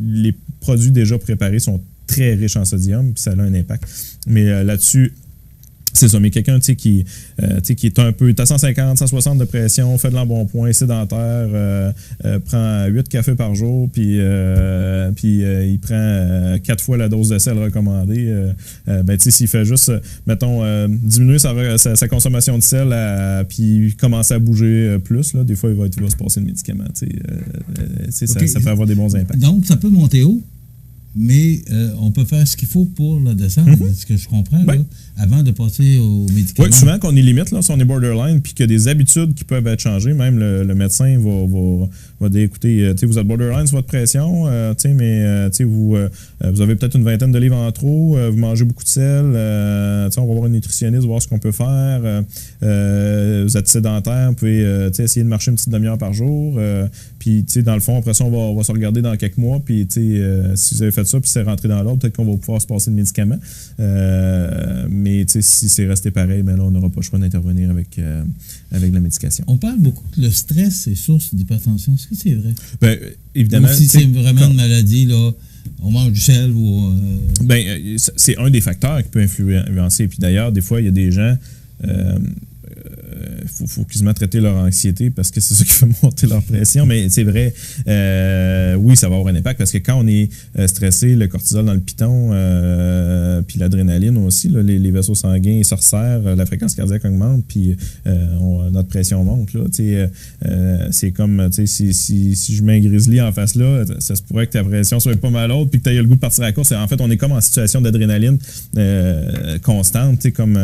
les produits déjà préparés sont très riches en sodium, puis ça a un impact. Mais là-dessus, c'est ça, mais quelqu'un qui est un peu, t'as 150, 160 de pression, fait de l'embonpoint, sédentaire, prend 8 cafés par jour, puis il prend 4 fois la dose de sel recommandée. S'il fait juste, diminuer sa consommation de sel, puis commencer à bouger plus, là, des fois, il va se passer le médicament. Ça peut avoir des bons impacts. Donc, ça peut monter haut? Mais on peut faire ce qu'il faut pour la descendre, ce que je comprends, là, avant de passer aux médicaments. Oui, souvent qu'on est limite, là, si on est borderline, puis qu'il y a des habitudes qui peuvent être changées, même le médecin va dire, écoutez, vous êtes borderline sur votre pression, mais vous avez peut-être une vingtaine de livres en trop, vous mangez beaucoup de sel, on va voir un nutritionniste, voir ce qu'on peut faire, vous êtes sédentaire, vous pouvez essayer de marcher une petite demi-heure par jour, puis dans le fond, après ça, on va se regarder dans quelques mois, puis si vous avez fait ça, puis c'est rentré dans l'ordre, peut-être qu'on va pouvoir se passer le médicament. Mais si c'est resté pareil, ben là, on n'aura pas le choix d'intervenir avec la médication. On parle beaucoup que le stress est source d'hypertension. Est-ce que c'est vrai? Ben, évidemment. Ou si c'est vraiment une maladie, là, on mange du sel ou... c'est un des facteurs qui peut influencer. Puis d'ailleurs, des fois, il y a des gens... faut quasiment traiter leur anxiété parce que c'est ça qui fait monter leur pression. Mais c'est vrai, oui, ça va avoir un impact parce que quand on est stressé, le cortisol dans le piton, puis l'adrénaline aussi, là, les vaisseaux sanguins se resserrent, la fréquence cardiaque augmente, puis notre pression monte. Là, c'est comme si je mets un grizzly en face là, ça se pourrait que ta pression soit pas mal haute puis que tu aies le goût de partir à la course. En fait, on est comme en situation d'adrénaline constante, comme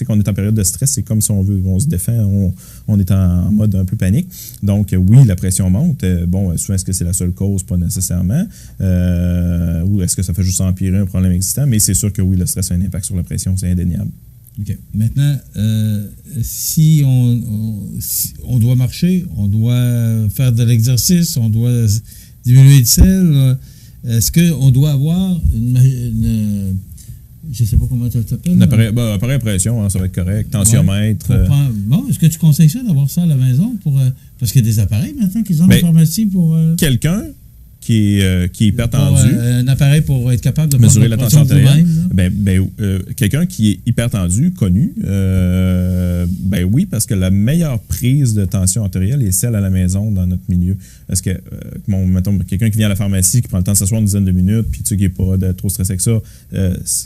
qu'on est en période de stress, c'est comme si on se défend, on est en mode un peu panique. Donc, oui, la pression monte. Bon, souvent, est-ce que c'est la seule cause? Pas nécessairement. Ou est-ce que ça fait juste empirer un problème existant? Mais c'est sûr que oui, le stress a un impact sur la pression, c'est indéniable. OK. Maintenant, si on doit marcher, on doit faire de l'exercice, on doit diminuer le sel, est-ce qu'on doit avoir je ne sais pas comment ça s'appelle. Appareil à pression, hein, ça va être correct. Tensiomètre. Bon, est-ce que tu conseilles ça d'avoir ça à la maison parce qu'il y a des appareils maintenant qu'ils ont dans la pharmacie pour. Quelqu'un qui est hypertendu. Un appareil pour être capable de mesurer la tension artérielle. Vous-même, quelqu'un qui est hypertendu, connu, oui, parce que la meilleure prise de tension artérielle est celle à la maison dans notre milieu. Parce que, mettons, quelqu'un qui vient à la pharmacie, qui prend le temps de s'asseoir une dizaine de minutes, puis tu sais, qui n'est pas trop stressé que ça,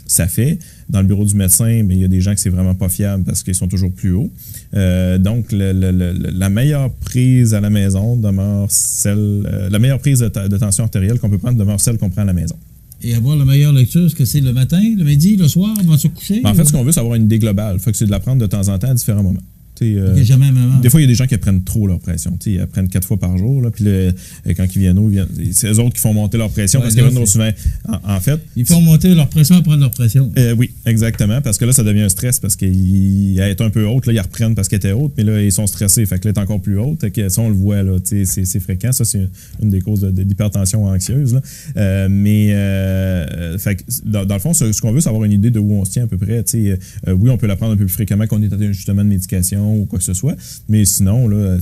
ça fait. Dans le bureau du médecin, il y a des gens que c'est vraiment pas fiable parce qu'ils sont toujours plus hauts. Donc, la meilleure prise à la maison demeure celle. La meilleure prise de tension artérielle qu'on peut prendre demeure celle qu'on prend à la maison. Et avoir la meilleure lecture, est-ce que c'est le matin, le midi, le soir, avant de se coucher? En fait, ce qu'on veut, c'est avoir une idée globale. Fait que c'est de la prendre de temps en temps à différents moments. Jamais même. Des fois, il y a des gens qui apprennent trop leur pression. Ils apprennent 4 fois par jour. Là, puis quand ils viennent, c'est eux autres qui font monter leur pression parce qu'ils viennent souvent. En fait, ils font monter leur pression et prendre leur pression. Oui, exactement. Parce que là, ça devient un stress parce qu'elle est un peu haute. Là, ils reprennent parce qu'elle était haute, mais là, ils sont stressés. Fait que là, elle est encore plus haute. Ça, on le voit. Là, c'est fréquent. Ça, c'est une des causes d'hypertension anxieuse. Là. Fait que, dans le fond, ce qu'on veut, c'est avoir une idée de où on se tient à peu près. Oui, on peut la prendre un peu plus fréquemment qu'on est à un ajustement de médication ou quoi que ce soit. Mais sinon, là,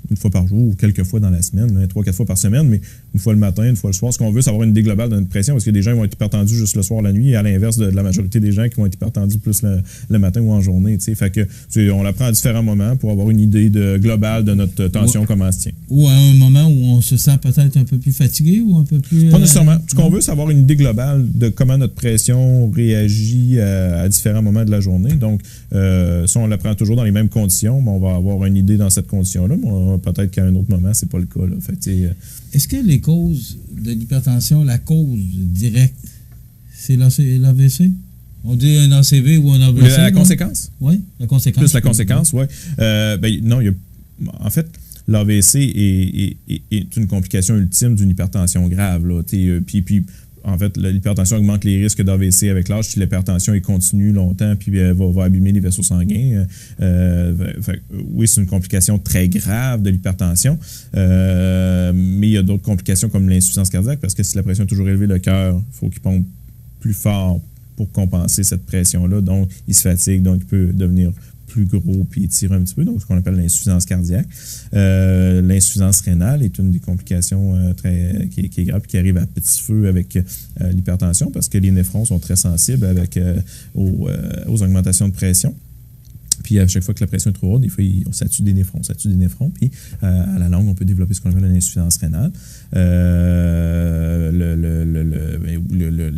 une fois par jour ou quelques fois dans la semaine, 3-4 fois par semaine, mais une fois le matin, une fois le soir. Ce qu'on veut, c'est avoir une idée globale de notre pression parce que des gens vont être hypertendus juste le soir, la nuit, et à l'inverse de la majorité des gens qui vont être hypertendus plus le matin ou en journée. Fait que on la prend à différents moments pour avoir une idée globale de notre tension, comment elle se tient. Ou à un moment où on se sent peut-être un peu plus fatigué ou un peu plus... Pas nécessairement. Ce qu'on veut, c'est avoir une idée globale de comment notre pression réagit à différents moments de la journée. Donc, si on la prend toujours dans les mêmes conditions, on va avoir une idée dans cette condition-là, mais peut-être qu'à un autre moment, c'est pas le cas. Là. Fait, est-ce que les causes de l'hypertension, la cause directe, c'est l'AVC? On dit un ACV ou un AVC? La conséquence? Oui, la conséquence. Plus la conséquence, oui. Non, en fait, l'AVC est une complication ultime d'une hypertension grave. Là, puis en fait, l'hypertension augmente les risques d'AVC avec l'âge si l'hypertension est continue longtemps puis va abîmer les vaisseaux sanguins. Oui, c'est une complication très grave de l'hypertension, mais il y a d'autres complications comme l'insuffisance cardiaque parce que si la pression est toujours élevée, le cœur, il faut qu'il pompe plus fort pour compenser cette pression-là. Donc, il se fatigue, donc il peut devenir plus gros puis étirer un petit peu, donc ce qu'on appelle l'insuffisance cardiaque. L'insuffisance rénale est une des complications qui est grave et qui arrive à petit feu avec l'hypertension parce que les néphrons sont très sensibles aux augmentations de pression. Puis à chaque fois que la pression est trop haute, des fois, ça tue des néphrons. Puis à la longue, on peut développer ce qu'on appelle l'insuffisance rénale. Le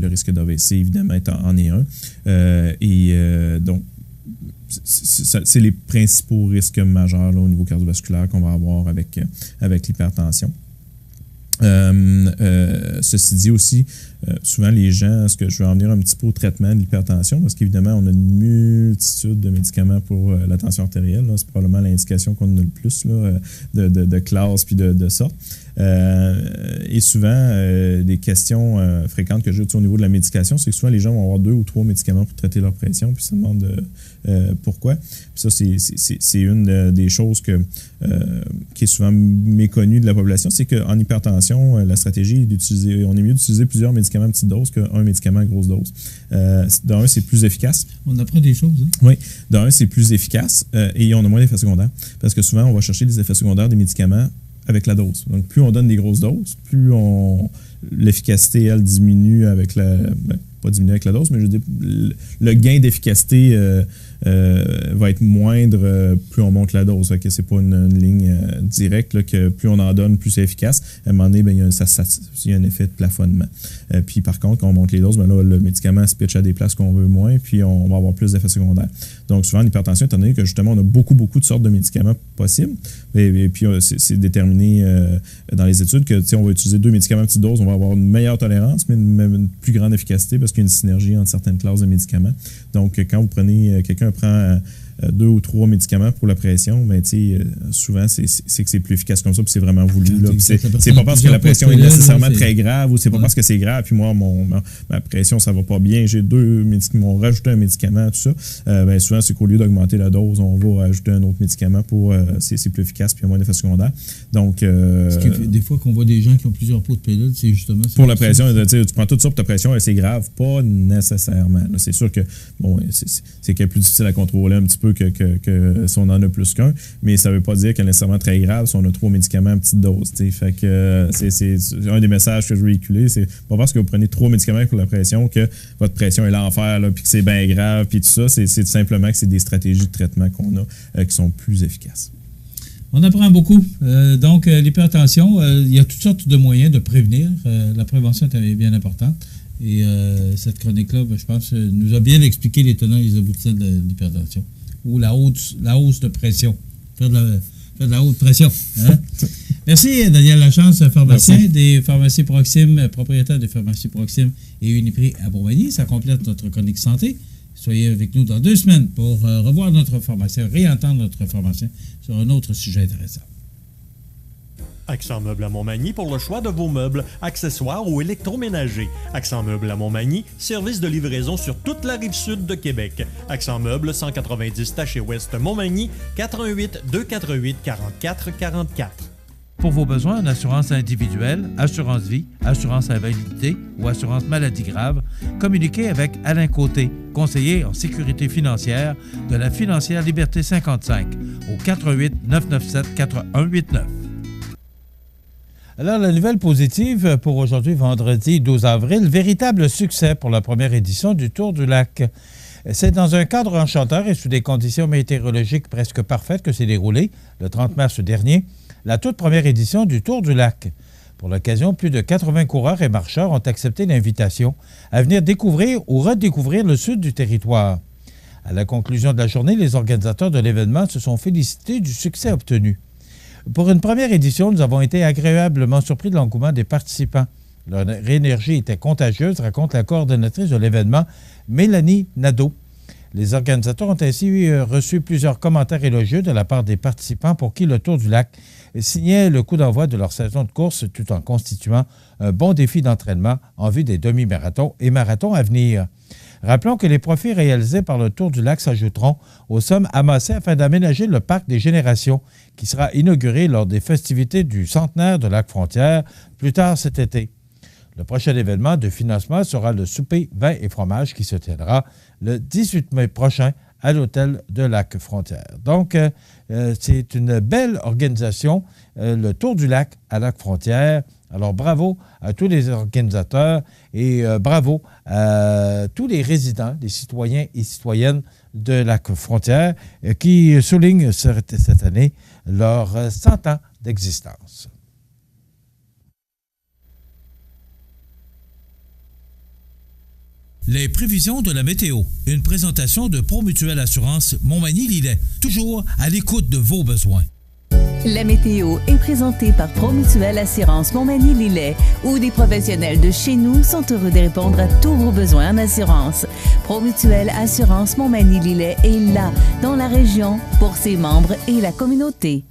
risque d'AVC, évidemment, en est un. Donc, c'est les principaux risques majeurs là, au niveau cardiovasculaire qu'on va avoir avec l'hypertension. Ceci dit aussi, souvent les gens, ce que je veux en venir un petit peu au traitement de l'hypertension, parce qu'évidemment, on a une multitude de médicaments pour la tension artérielle. Là, c'est probablement l'indication qu'on a le plus là, de classe puis de sorte. Et souvent, des questions fréquentes que j'ai au niveau de la médication, c'est que souvent les gens vont avoir 2 ou 3 médicaments pour traiter leur pression, puis ils se demandent pourquoi. Puis ça, c'est une des choses qui est souvent méconnue de la population, c'est qu'en hypertension, la stratégie est d'utiliser, on est mieux d'utiliser plusieurs médicaments à petite dose qu'un médicament à grosse dose. D'un, c'est plus efficace. On apprend des choses. Hein? Oui. D'un, c'est plus efficace et on a moins d'effets secondaires. Parce que souvent, on va chercher des effets secondaires des médicaments avec la dose. Donc, plus on donne des grosses doses, plus l'efficacité, elle, diminue avec pas diminue avec la dose, mais je veux dire, le gain d'efficacité va être moindre plus on monte la dose. Que c'est pas une ligne directe, là, que plus on en donne, plus c'est efficace. À un moment donné, il y a un effet de plafonnement. Puis par contre, quand on monte les doses, là, le médicament se pitch à des places qu'on veut moins, puis on va avoir plus d'effets secondaires. Donc souvent, l'hypertension, étant donné que justement, on a beaucoup de sortes de médicaments possibles, et puis c'est déterminé dans les études que si on va utiliser 2 médicaments à petite dose, on va avoir une meilleure tolérance, mais une plus grande efficacité parce qu'il y a une synergie entre certaines classes de médicaments. Donc, quand vous prenez, quelqu'un prend 2 ou 3 médicaments pour la pression, ben, souvent, c'est que c'est plus efficace comme ça, puis c'est vraiment voulu. Là, c'est pas parce que la pression est nécessairement très grave ou c'est pas parce que c'est grave, puis moi, ma pression, ça va pas bien, j'ai 2 médicaments, on rajoute un médicament, tout ça. Ben, souvent, c'est qu'au lieu d'augmenter la dose, on va ajouter un autre médicament pour c'est plus efficace, puis il y a moins d'effets secondaires. Donc, des fois qu'on voit des gens qui ont plusieurs pots de pilules, c'est justement... Pour la pression, tu prends tout ça pour ta pression et c'est grave, pas nécessairement. Là, c'est sûr que bon, c'est qu'elle est plus difficile à contrôler un petit peu que si on en a plus qu'un, mais ça ne veut pas dire qu'elle est nécessairement très grave si on a 3 médicaments à petite dose. Fait que c'est un des messages que je veux véhiculer, c'est pas parce que vous prenez 3 médicaments pour la pression que votre pression est l'enfer, puis que c'est bien grave, puis tout ça. C'est simplement que c'est des stratégies de traitement qu'on a qui sont plus efficaces. On apprend beaucoup. Donc, l'hypertension, il y a toutes sortes de moyens de prévenir. La prévention est bien importante. Et cette chronique-là, je pense, nous a bien expliqué les tenants et les aboutissants de l'hypertension. Ou la hausse de pression. Faire de la haute pression. Hein? Merci, Daniel Lachance, pharmacien des pharmacies Proxime, propriétaire des pharmacies Proxime et Uniprix à Montmagny. Ça complète notre chronique santé. Soyez avec nous dans 2 semaines pour revoir notre pharmacien, réentendre notre pharmacien sur un autre sujet intéressant. Accent Meubles à Montmagny pour le choix de vos meubles, accessoires ou électroménagers. Accent Meubles à Montmagny, service de livraison sur toute la rive sud de Québec. Accent Meubles, 190 Taché Ouest Montmagny, 418 248 44 44. Pour vos besoins en assurance individuelle, assurance vie, assurance invalidité ou assurance maladie grave, communiquez avec Alain Côté, conseiller en sécurité financière de la Financière Liberté 55 au 418 997 4189. Alors, la nouvelle positive pour aujourd'hui, vendredi 12 avril, véritable succès pour la première édition du Tour du Lac. C'est dans un cadre enchanteur et sous des conditions météorologiques presque parfaites que s'est déroulé, le 30 mars dernier, la toute première édition du Tour du Lac. Pour l'occasion, plus de 80 coureurs et marcheurs ont accepté l'invitation à venir découvrir ou redécouvrir le sud du territoire. À la conclusion de la journée, les organisateurs de l'événement se sont félicités du succès obtenu. Pour une première édition, nous avons été agréablement surpris de l'engouement des participants. Leur énergie était contagieuse, raconte la coordonnatrice de l'événement, Mélanie Nadeau. Les organisateurs ont ainsi reçu plusieurs commentaires élogieux de la part des participants pour qui le Tour du Lac signait le coup d'envoi de leur saison de course tout en constituant un bon défi d'entraînement en vue des demi-marathons et marathons à venir. Rappelons que les profits réalisés par le Tour du Lac s'ajouteront aux sommes amassées afin d'aménager le parc des Générations qui sera inauguré lors des festivités du centenaire de Lac-Frontière plus tard cet été. Le prochain événement de financement sera le souper vin et fromage qui se tiendra le 18 mai prochain à l'hôtel de Lac-Frontière. Donc, c'est une belle organisation, le Tour du Lac à Lac-Frontière. Alors, bravo à tous les organisateurs et bravo à tous les résidents, les citoyens et citoyennes de Lac-Frontière qui soulignent cette année leurs 100 ans d'existence. Les prévisions de la météo. Une présentation de Promutuelle Assurance Montmagny-Lillet. Toujours à l'écoute de vos besoins. La météo est présentée par Promutuelle Assurance Montmagny-Lillet, où des professionnels de chez nous sont heureux de répondre à tous vos besoins en assurance. Promutuelle Assurance Montmagny-Lillet est là, dans la région, pour ses membres et la communauté.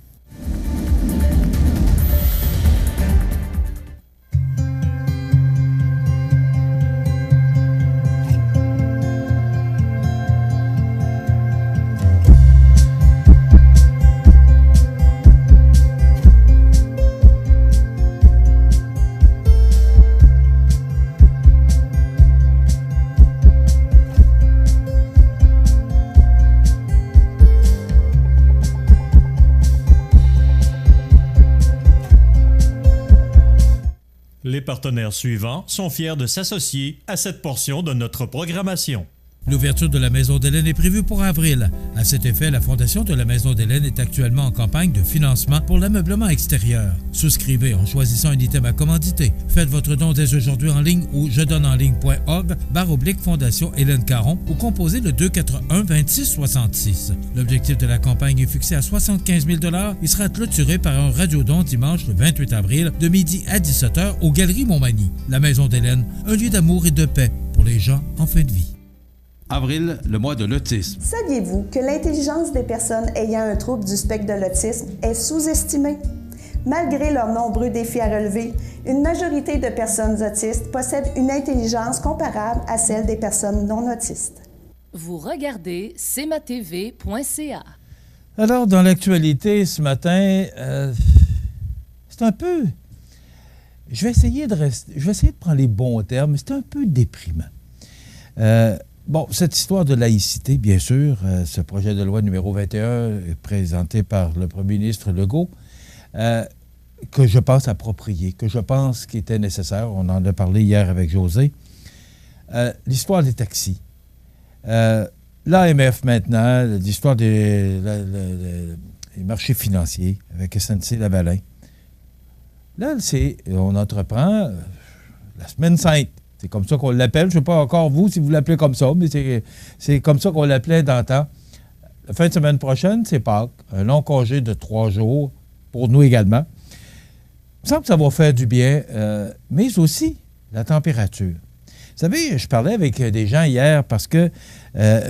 Les partenaires suivants sont fiers de s'associer à cette portion de notre programmation. L'ouverture de la Maison d'Hélène est prévue pour avril. À cet effet, la Fondation de la Maison d'Hélène est actuellement en campagne de financement pour l'ameublement extérieur. Souscrivez en choisissant un item à commanditer. Faites votre don dès aujourd'hui en ligne ou jedonenligne.org/Fondation Hélène Caron ou composez le 241-2666. L'objectif de la campagne est fixé à 75 000 $. Il sera clôturé par un radiodon dimanche le 28 avril de midi à 17h aux Galeries Montmagny. La Maison d'Hélène, un lieu d'amour et de paix pour les gens en fin de vie. Avril, le mois de l'autisme. Saviez-vous que l'intelligence des personnes ayant un trouble du spectre de l'autisme est sous-estimée? Malgré leurs nombreux défis à relever, une majorité de personnes autistes possèdent une intelligence comparable à celle des personnes non autistes. Vous regardez cmatv.ca. Alors, dans l'actualité ce matin, c'est un peu... Je vais essayer de prendre les bons termes, mais c'est un peu déprimant. Bon, cette histoire de laïcité, bien sûr, ce projet de loi numéro 21 est présenté par le premier ministre Legault, que je pense approprié, que je pense qu'il était nécessaire. On en a parlé hier avec José. L'histoire des taxis. L'AMF maintenant, l'histoire des marchés financiers avec SNC-Lavalin. Là, on entreprend la semaine sainte. C'est comme ça qu'on l'appelle. Je ne sais pas encore vous si vous l'appelez comme ça, mais c'est comme ça qu'on l'appelait dans le temps. La fin de semaine prochaine, c'est Pâques. Un long congé de 3 jours, pour nous également. Il me semble que ça va faire du bien, mais aussi la température. Vous savez, je parlais avec des gens hier parce que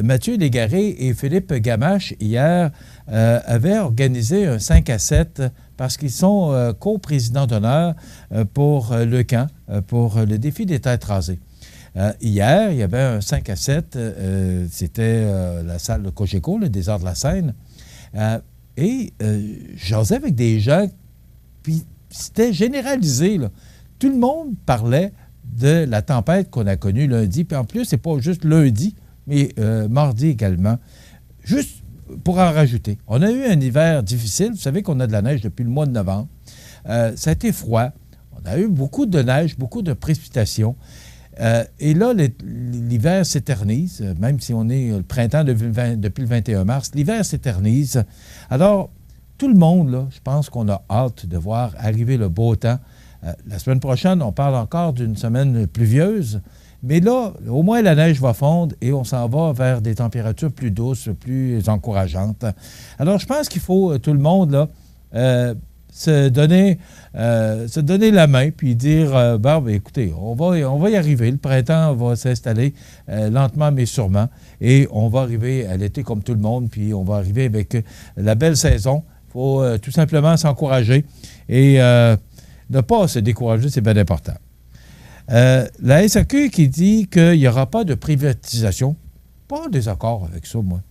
Mathieu Légaré et Philippe Gamache, hier, avaient organisé un 5 à 7 parce qu'ils sont co-présidents d'honneur pour le camp, pour le défi des têtes rasées. Hier, il y avait un 5 à 7, c'était la salle de Cogeco, des Arts de la Seine, et j'osais avec des gens, puis c'était généralisé, là. Tout le monde parlait de la tempête qu'on a connue lundi, puis en plus, c'est pas juste lundi, mais mardi également. Juste pour en rajouter, on a eu un hiver difficile. Vous savez qu'on a de la neige depuis le mois de novembre. Ça a été froid. On a eu beaucoup de neige, beaucoup de précipitations. Et là, l'hiver s'éternise, même si on est le printemps depuis le 21 mars. L'hiver s'éternise. Alors, tout le monde, là, je pense qu'on a hâte de voir arriver le beau temps. La semaine prochaine, on parle encore d'une semaine pluvieuse. Mais là, au moins, la neige va fondre et on s'en va vers des températures plus douces, plus encourageantes. Alors, je pense qu'il faut, tout le monde, là, se donner la main puis dire, écoutez, on va y arriver. Le printemps va s'installer lentement mais sûrement. Et on va arriver à l'été comme tout le monde, puis on va arriver avec la belle saison. Il faut tout simplement s'encourager et ne pas se décourager, c'est bien important. La SAQ qui dit qu'il n'y aura pas de privatisation, pas en désaccord avec ça, moi.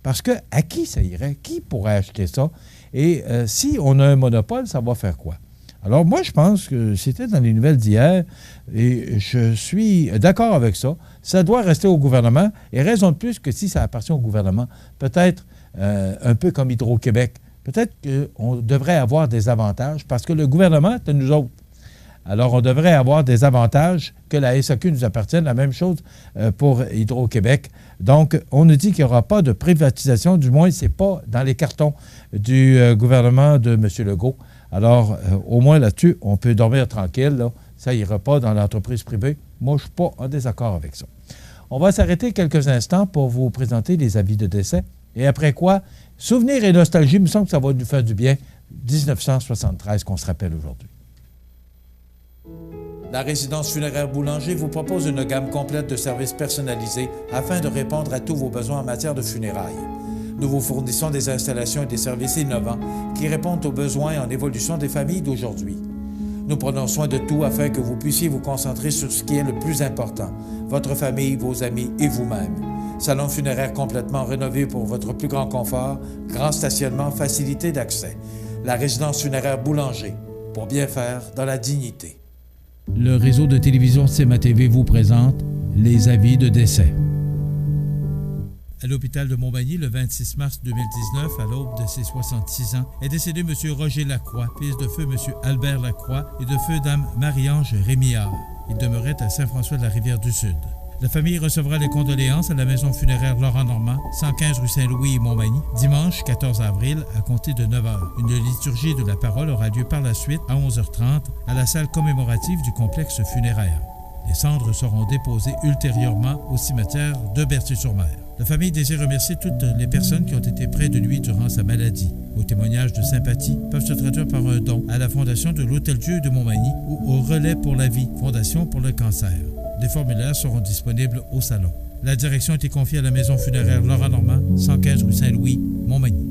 Parce que à qui ça irait? Qui pourrait acheter ça? Et si on a un monopole, ça va faire quoi? Alors moi, je pense que c'était dans les nouvelles d'hier et je suis d'accord avec ça. Ça doit rester au gouvernement et raison de plus que si ça appartient au gouvernement, peut-être un peu comme Hydro-Québec, peut-être qu'on devrait avoir des avantages parce que le gouvernement, c'est nous autres. Alors, on devrait avoir des avantages que la SAQ nous appartienne. La même chose pour Hydro-Québec. Donc, on nous dit qu'il n'y aura pas de privatisation. Du moins, ce n'est pas dans les cartons du gouvernement de M. Legault. Alors, au moins là-dessus, on peut dormir tranquille. Là. Ça n'ira pas dans l'entreprise privée. Moi, je ne suis pas en désaccord avec ça. On va s'arrêter quelques instants pour vous présenter les avis de décès. Et après quoi, souvenirs et nostalgie, il me semble que ça va nous faire du bien. 1973 qu'on se rappelle aujourd'hui. La résidence funéraire Boulanger vous propose une gamme complète de services personnalisés afin de répondre à tous vos besoins en matière de funérailles. Nous vous fournissons des installations et des services innovants qui répondent aux besoins en évolution des familles d'aujourd'hui. Nous prenons soin de tout afin que vous puissiez vous concentrer sur ce qui est le plus important, votre famille, vos amis et vous-même. Salon funéraire complètement rénové pour votre plus grand confort, grand stationnement, facilité d'accès. La résidence funéraire Boulanger, pour bien faire dans la dignité. Le réseau de télévision CMA-TV vous présente les avis de décès. À l'hôpital de Montmagny, le 26 mars 2019, à l'aube de ses 66 ans, est décédé M. Roger Lacroix, fils de feu M. Albert Lacroix et de feu Dame Marie-Ange Rémillard. Il demeurait à Saint-François-de-la-Rivière-du-Sud. La famille recevra les condoléances à la maison funéraire Laurent Normand, 115 rue Saint-Louis et Montmagny, dimanche 14 avril à compter de 9h. Une liturgie de la parole aura lieu par la suite à 11h30 à la salle commémorative du complexe funéraire. Les cendres seront déposées ultérieurement au cimetière de Berthier-sur-Mer. La famille désire remercier toutes les personnes qui ont été près de lui durant sa maladie. Vos témoignages de sympathie peuvent se traduire par un don à la Fondation de l'Hôtel-Dieu de Montmagny ou au Relais pour la vie, Fondation pour le cancer. Des formulaires seront disponibles au salon. La direction a été confiée à la maison funéraire Laurent Normand, 115 rue Saint-Louis, Montmagny.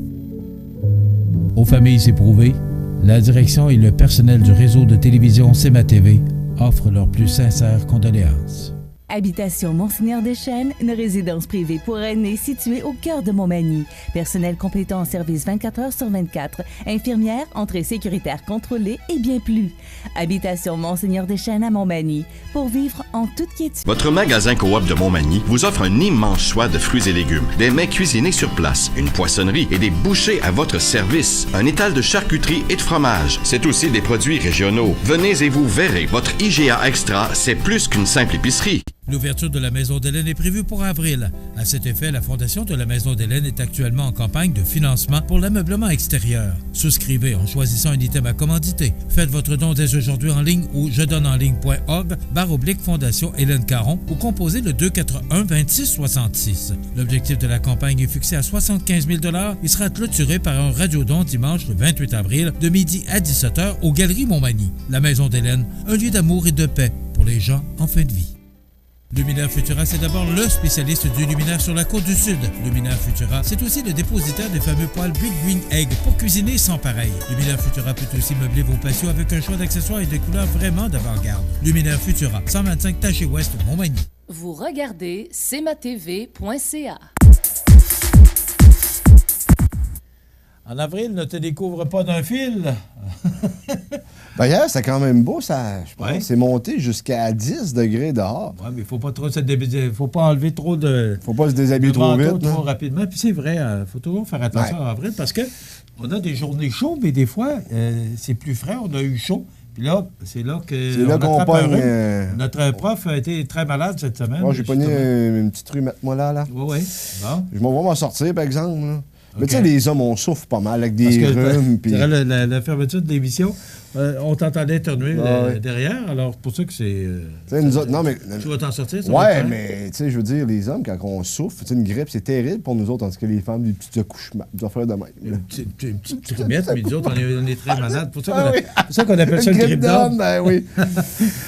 Aux familles éprouvées, la direction et le personnel du réseau de télévision CMA-TV offrent leurs plus sincères condoléances. Habitation Monseigneur Deschênes, une résidence privée pour aînés située au cœur de Montmagny. Personnel compétent en service 24 heures sur 24. Infirmière, entrée sécuritaire contrôlée et bien plus. Habitation Monseigneur Deschênes à Montmagny. Pour vivre en toute quiétude. Votre magasin Coop de Montmagny vous offre un immense choix de fruits et légumes, des mets cuisinés sur place, une poissonnerie et des bouchers à votre service, un étal de charcuterie et de fromage. C'est aussi des produits régionaux. Venez et vous verrez, votre IGA Extra, c'est plus qu'une simple épicerie. L'ouverture de la Maison d'Hélène est prévue pour avril. À cet effet, la Fondation de la Maison d'Hélène est actuellement en campagne de financement pour l'ameublement extérieur. Souscrivez en choisissant un item à commanditer. Faites votre don dès aujourd'hui en ligne ou jedonenligne.org/Fondation Hélène Caron ou composez le 241-2666. L'objectif de la campagne est fixé à 75 000 $. Il sera clôturé par un radiodon dimanche le 28 avril de midi à 17h aux Galeries Montmagny. La Maison d'Hélène, un lieu d'amour et de paix pour les gens en fin de vie. Luminaire Futura, c'est d'abord le spécialiste du luminaire sur la côte du Sud. Luminaire Futura, c'est aussi le dépositaire des fameux poêles Big Green Egg pour cuisiner sans pareil. Luminaire Futura peut aussi meubler vos patios avec un choix d'accessoires et de couleurs vraiment d'avant-garde. Luminaire Futura, 125 Taché Ouest, Montmagny. Vous regardez cmatv.ca. En avril, ne te découvre pas d'un fil. D'ailleurs, c'est quand même beau, ça. Je pense c'est monté jusqu'à 10 degrés dehors. Oui, mais il ne faut pas enlever trop de. Faut pas se déshabiller trop vite. Trop rapidement. Puis c'est vrai, il faut toujours faire attention en avril parce qu'on a des journées chaudes, mais des fois, c'est plus frais. On a eu chaud. Puis là, c'est là qu'on pogne. Notre prof a été très malade cette semaine. Moi, j'ai pogné une petite rhume là. Oui. Bon. Je m'en vais m'en sortir, par exemple. Là. Mais tu sais, les hommes, on souffre pas mal avec des rhumes. Puis la fermeture de l'émission, on t'entendait éternuer derrière, alors pour ça que c'est... nous autres, non, mais... Tu vas t'en sortir, ça? Ouais, mais tu sais, je veux dire, les hommes, quand on souffre, une grippe, c'est terrible pour nous autres, tandis que les femmes, des petits accouchements, des affaires de même. Une petite grippette, mais nous autres, on est très malades. C'est pour ça qu'on appelle ça une grippe d'homme. Ben oui.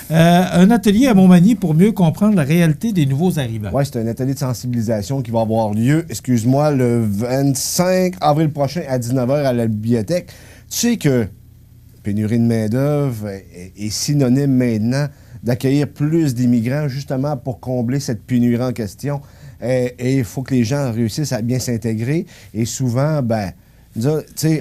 Un atelier à Montmagny pour mieux comprendre la réalité des nouveaux arrivants. Oui, c'est un atelier de sensibilisation qui va avoir lieu, le 25 avril prochain à 19h à la bibliothèque. Tu sais que pénurie de main-d'œuvre est synonyme maintenant d'accueillir plus d'immigrants justement pour combler cette pénurie en question. Et il faut que les gens réussissent à bien s'intégrer. Et souvent,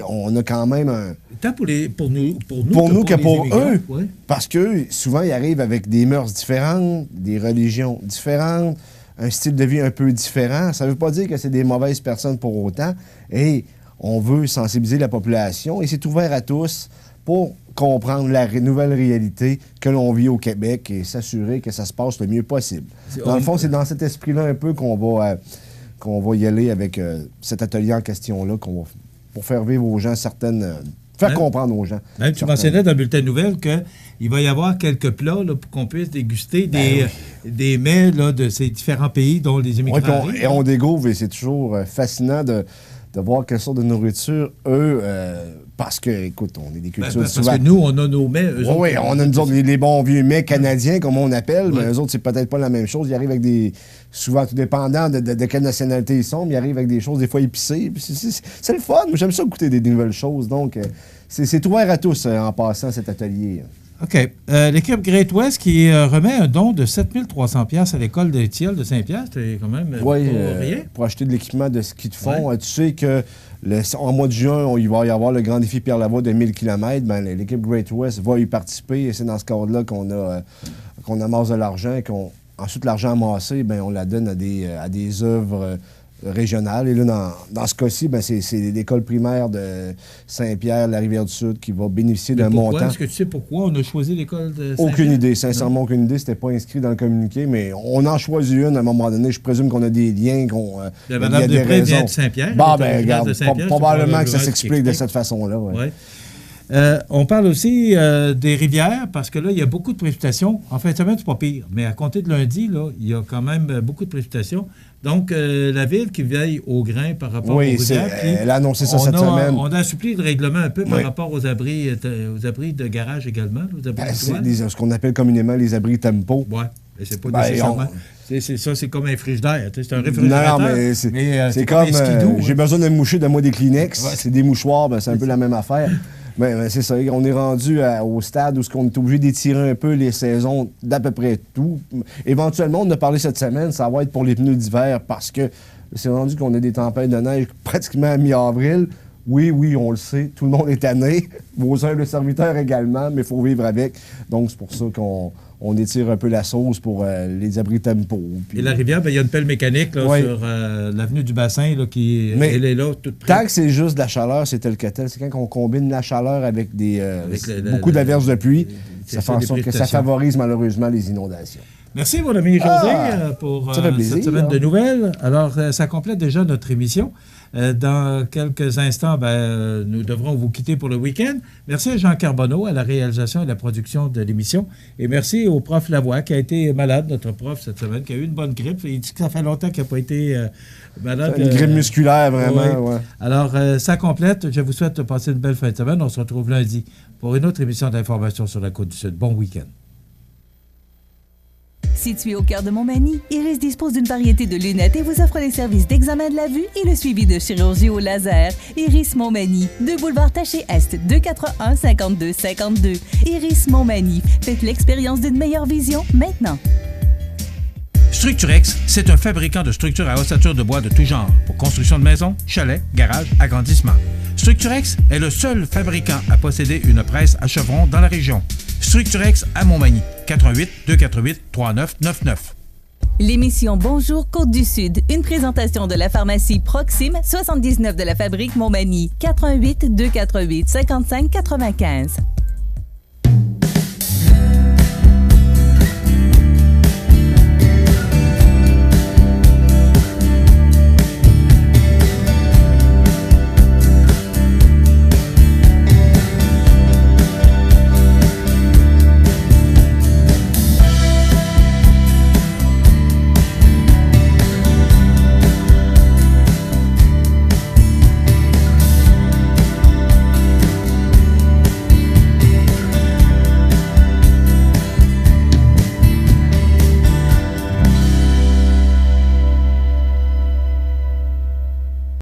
on a quand même un... Tant pour nous que pour eux. Ouais. Parce que souvent, ils arrivent avec des mœurs différentes, des religions différentes, un style de vie un peu différent. Ça ne veut pas dire que c'est des mauvaises personnes pour autant. Et on veut sensibiliser la population et c'est ouvert à tous pour comprendre la nouvelle réalité que l'on vit au Québec et s'assurer que ça se passe le mieux possible. Dans le fond, c'est dans cet esprit-là un peu qu'on va y aller avec cet atelier en question-là, pour faire vivre aux gens comprendre aux gens. Même tu mentionnais dans le bulletin de nouvelles qu'il va y avoir quelques plats là, pour qu'on puisse déguster des mets là, de ces différents pays dont les immigrants arrivent. Et on découvre, et c'est toujours fascinant de voir quelle sorte de nourriture, eux, parce que, écoute, on est des cultures souvent... Parce que nous, on a nos mets, eux autres... Oui, on a nous autres, les bons vieux mets canadiens, comme on appelle, mais eux autres, c'est peut-être pas la même chose. Ils arrivent avec des... Souvent, tout dépendant de quelle nationalité ils sont, mais ils arrivent avec des choses, des fois, épicées. C'est le fun. J'aime ça goûter des nouvelles choses. Donc, c'est ouvert à tous en passant cet atelier. OK. L'équipe Great West qui remet un don de 7 300 $ à l'école de Thiel de Saint-Pierre, c'est quand même rien. Pour acheter de l'équipement de ski de fond. Tu sais que en mois de juin, il va y avoir le grand défi Pierre Lavoie de 1000 km. L'équipe Great West va y participer et c'est dans ce cadre-là qu'on amasse de l'argent et ensuite l'argent amassé, on la donne à des œuvres régionales. Et là, dans ce cas-ci, ben, c'est l'école primaire de Saint-Pierre, la Rivière-du-Sud, qui va bénéficier d'un montant. Est-ce que tu sais pourquoi on a choisi l'école de Saint-Pierre? Aucune idée. Sincèrement, aucune idée. C'était pas inscrit dans le communiqué, mais on en choisit une à un moment donné. Je présume qu'on a des liens, Madame Dupré vient de Saint-Pierre. Bon, ben, regarde, probablement que ça s'explique de cette façon-là. Ouais. Ouais. On parle aussi des rivières, parce que là, il y a beaucoup de précipitations. En fin de semaine, c'est pas pire. Mais à compter de lundi, là, il y a quand même beaucoup de précipitations. Donc, la Ville qui veille au grain par rapport aux rivières. Elle a annoncé ça cette semaine. On a assoupli le règlement un peu par rapport aux abris de garage également. Aux abris c'est ce qu'on appelle communément les abris tempo. Oui, mais c'est pas nécessairement... C'est comme un frigidaire. C'est un réfrigérateur. Non, mais c'est comme... j'ai besoin de me moucher, donne-moi des Kleenex. Ouais. C'est des mouchoirs, ben, c'est un peu la même affaire. Ben, c'est ça, on est rendu au stade où on est obligé d'étirer un peu les saisons d'à peu près tout. Éventuellement, on a parlé cette semaine, ça va être pour les pneus d'hiver parce que c'est rendu qu'on a des tempêtes de neige pratiquement à mi-avril. Oui, on le sait, tout le monde est tanné, vos humbles serviteurs également, mais il faut vivre avec. Donc, c'est pour ça qu'on étire un peu la sauce pour les abris tempo. Puis... Et la rivière, il y a une pelle mécanique là, sur l'avenue du Bassin là, elle est là toute près. Tant que c'est juste de la chaleur, c'est tel que tel. C'est quand on combine la chaleur avec beaucoup d'averses de pluie, ça fait en sorte que ça favorise malheureusement les inondations. Merci, mon ami José, pour cette semaine de nouvelles. Alors, ça complète déjà notre émission. Dans quelques instants, nous devrons vous quitter pour le week-end. Merci à Jean Carbonneau à la réalisation et la production de l'émission. Et merci au prof Lavoie qui a été malade, notre prof cette semaine, qui a eu une bonne grippe. Il dit que ça fait longtemps qu'il n'a pas été malade. Une grippe musculaire, vraiment. Ouais. Alors, ça complète. Je vous souhaite de passer une belle fin de semaine. On se retrouve lundi pour une autre émission d'information sur la Côte-du-Sud. Bon week-end. Situé au cœur de Montmagny, Iris dispose d'une variété de lunettes et vous offre les services d'examen de la vue et le suivi de chirurgie au laser. Iris Montmagny, 2 boulevard Taché-Est, 241-5252. Iris Montmagny, faites l'expérience d'une meilleure vision maintenant. Structurex, c'est un fabricant de structures à ossature de bois de tout genre pour construction de maisons, chalets, garages, agrandissements. Structurex est le seul fabricant à posséder une presse à chevrons dans la région. Structurex à Montmagny, 88 248 3999. L'émission Bonjour Côte-du-Sud, une présentation de la pharmacie Proxime, 79 de la Fabrique Montmagny, 88 248 55 95.